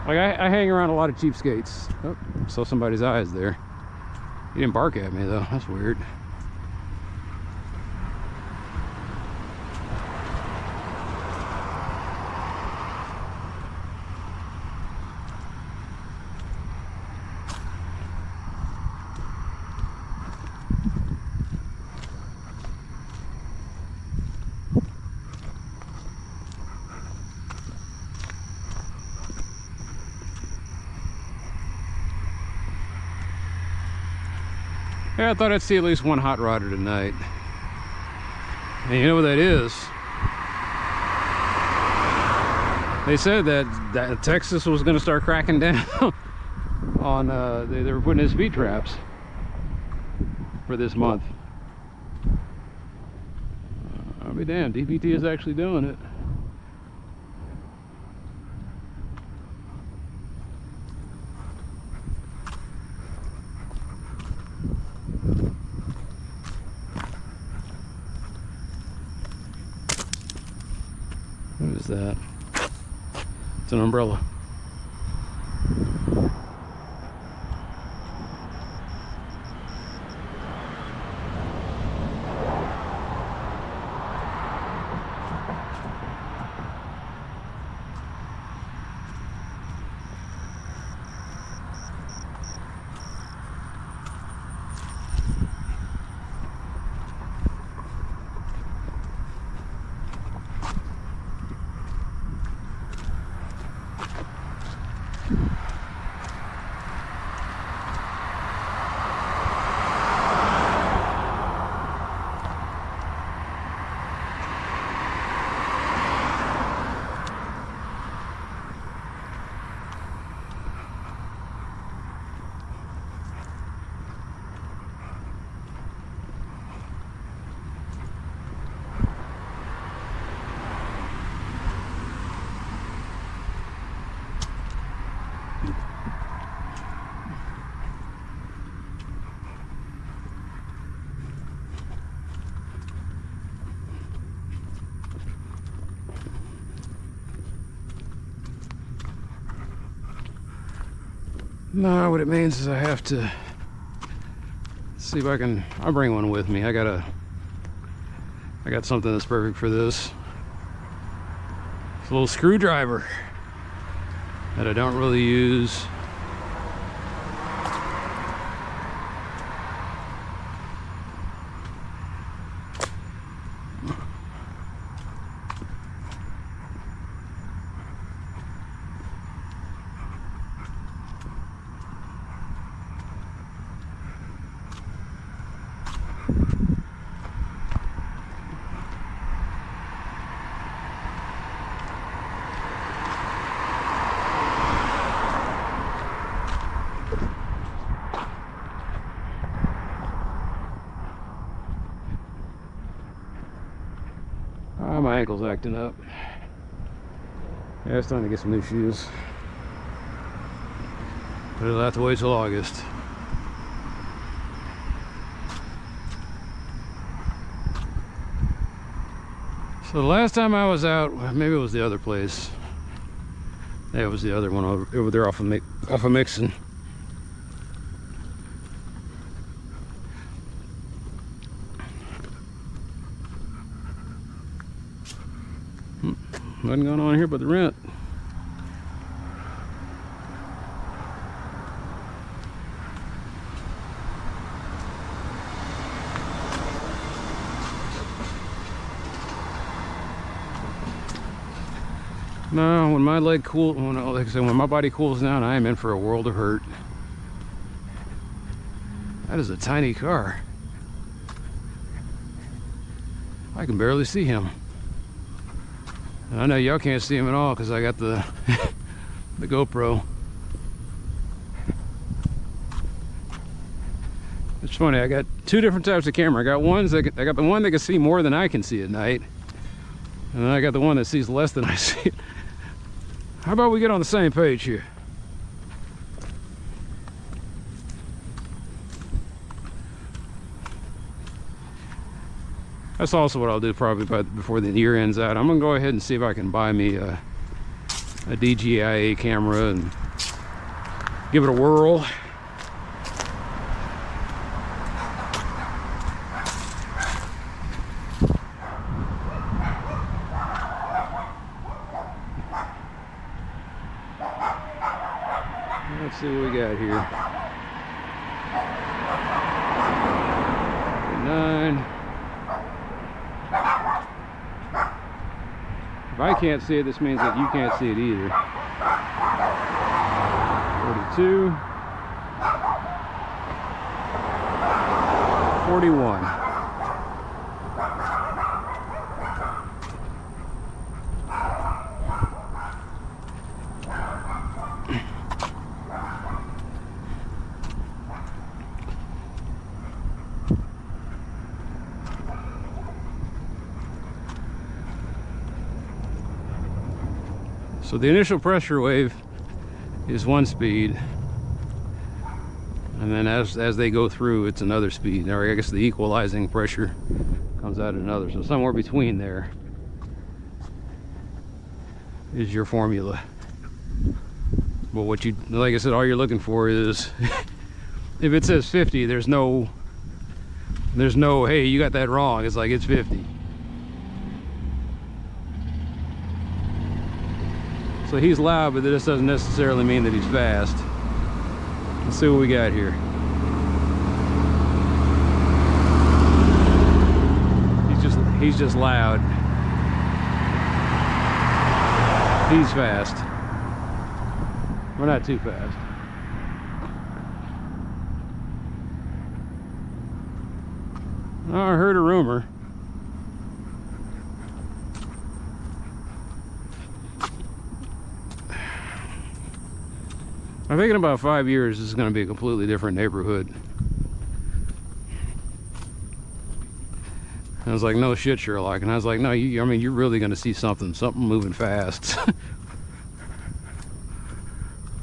Like I hang around a lot of cheapskates. Oh, saw somebody's eyes there. He didn't bark at me though. That's weird. Yeah, I thought I'd see at least one hot rodder tonight. And you know what that is? They said that Texas was going to start cracking down on, they were putting in speed traps for this month. I'll be damned, DPT is actually doing it. What is that? It's an umbrella. No, what it means is I have to see if I can. I'll bring one with me. I got something that's perfect for this. It's a little screwdriver that I don't really use. My ankle's acting up. Yeah, it's time to get some new shoes. But it'll have to wait till August. So the last time I was out, maybe it was the other place. Yeah, it was the other one over there off of Mixon. Nothing going on here but the rent. No, when my leg cools, like I said, when my body cools down, I am in for a world of hurt. That is a tiny car. I can barely see him. I know y'all can't see him at all because I got the the GoPro. It's funny, I got two different types of camera. I got the one that can see more than I can see at night, and then I got the one that sees less than I see. How about we get on the same page here? That's also what I'll do probably before the year ends out. I'm gonna go ahead and see if I can buy me a DJI camera and give it a whirl. Let's see what we got here. 9. If I can't see it, this means that you can't see it either. 42. 41. So the initial pressure wave is one speed, and then as they go through, it's another speed. Or I guess the equalizing pressure comes out at another. So somewhere between there is your formula. But what you, like I said, all you're looking for is if it says 50, there's no hey, you got that wrong. It's like it's 50. So he's loud, but this doesn't necessarily mean that he's fast. Let's see what we got here. He's just loud. He's fast. We're not too fast. Oh, I heard a rumor. I think in about 5 years, this is going to be a completely different neighborhood. I was like, no shit, Sherlock. And I was like, no, I mean, you're really going to see something moving fast.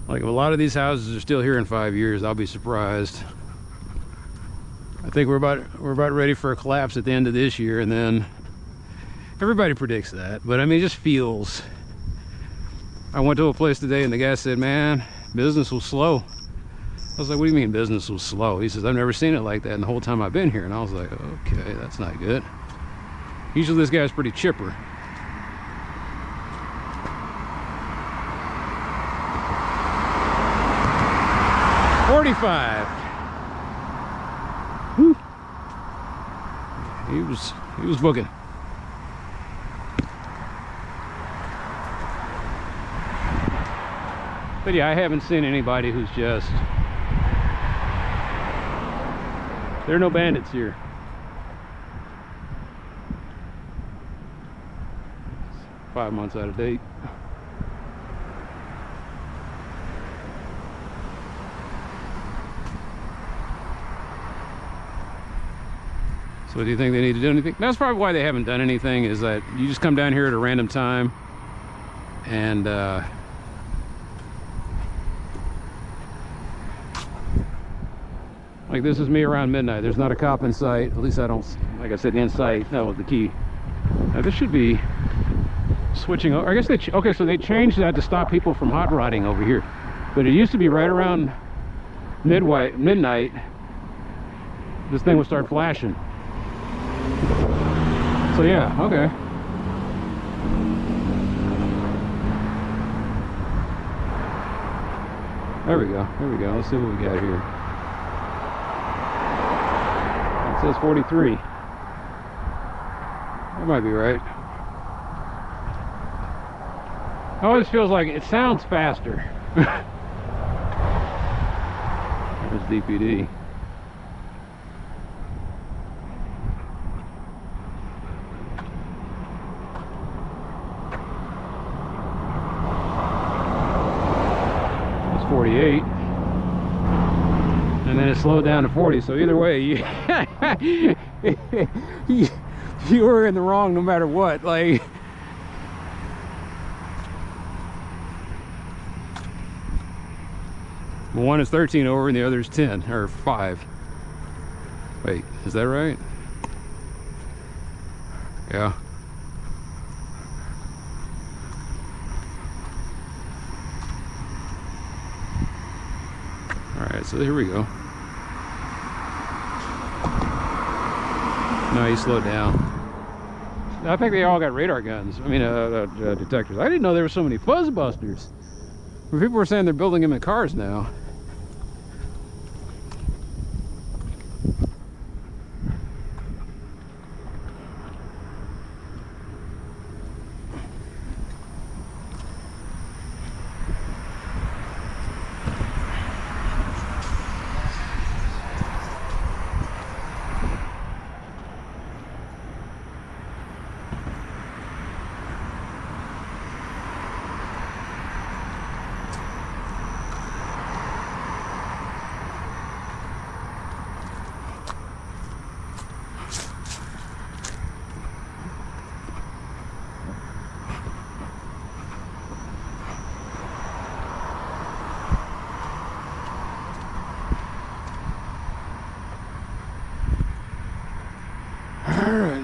Like, if a lot of these houses are still here in 5 years, I'll be surprised. I think we're about ready for a collapse at the end of this year, and then everybody predicts that. But I mean, it just feels. I went to a place today, and the guy said, man, business was slow. I was like, what do you mean business was slow? He says, I've never seen it like that in the whole time I've been here. And I was like, okay, that's not good. Usually this guy's pretty chipper. Whew. He was booking. But yeah, I haven't seen anybody who's just... There are no bandits here. It's 5 months out of date. So do you think they need to do anything? That's probably why they haven't done anything, is that you just come down here at a random time and like this is me around midnight. There's not a cop in sight. At least I don't, like I said, in sight. That was the key. Now this should be switching over. I guess they, okay, so they changed that to stop people from hot rodding over here. But it used to be right around midnight, this thing would start flashing. So yeah, okay. There we go, there we go. Let's see what we got here. It says 43. That might be right. It always feels like it sounds faster. There's DPD. It's 48. And then it slowed down to 40, so either way, you were in the wrong no matter what. Like, one is 13 over and the other is 10 or 5. Wait, is that right? Yeah. All right, so here we go. No, he slowed down. I think they all got radar guns. I mean, detectors. I didn't know there were so many fuzzbusters. People were saying they're building them in cars now.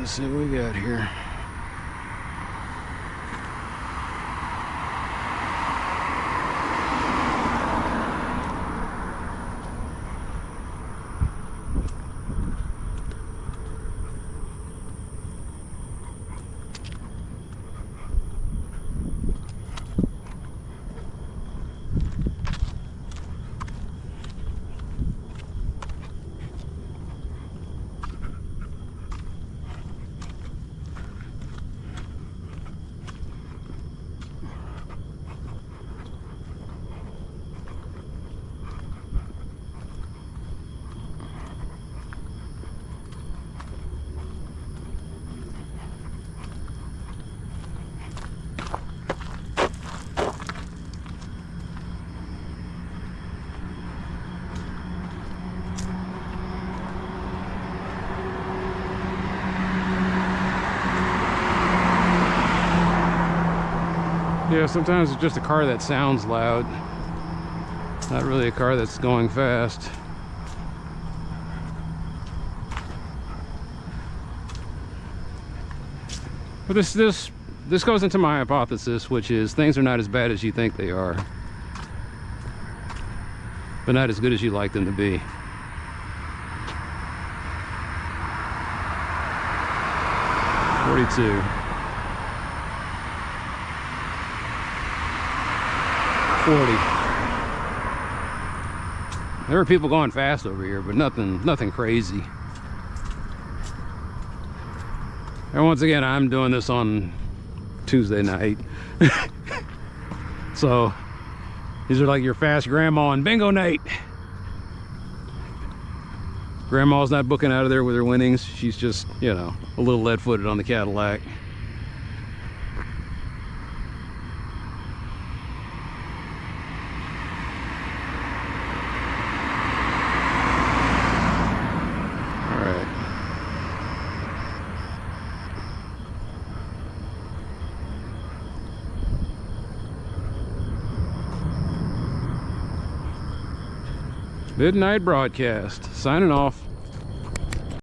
Let's see what we got here. Yeah, sometimes it's just a car that sounds loud. Not really a car that's going fast. But this goes into my hypothesis, which is things are not as bad as you think they are, but not as good as you like them to be. .42. 40. There are people going fast over here, but nothing crazy. And once again, I'm doing this on Tuesday night. So these are like your fast grandma and bingo night. Grandma's not booking out of there with her winnings. She's just, you know, a little lead-footed on the Cadillac. Midnight broadcast. Signing off.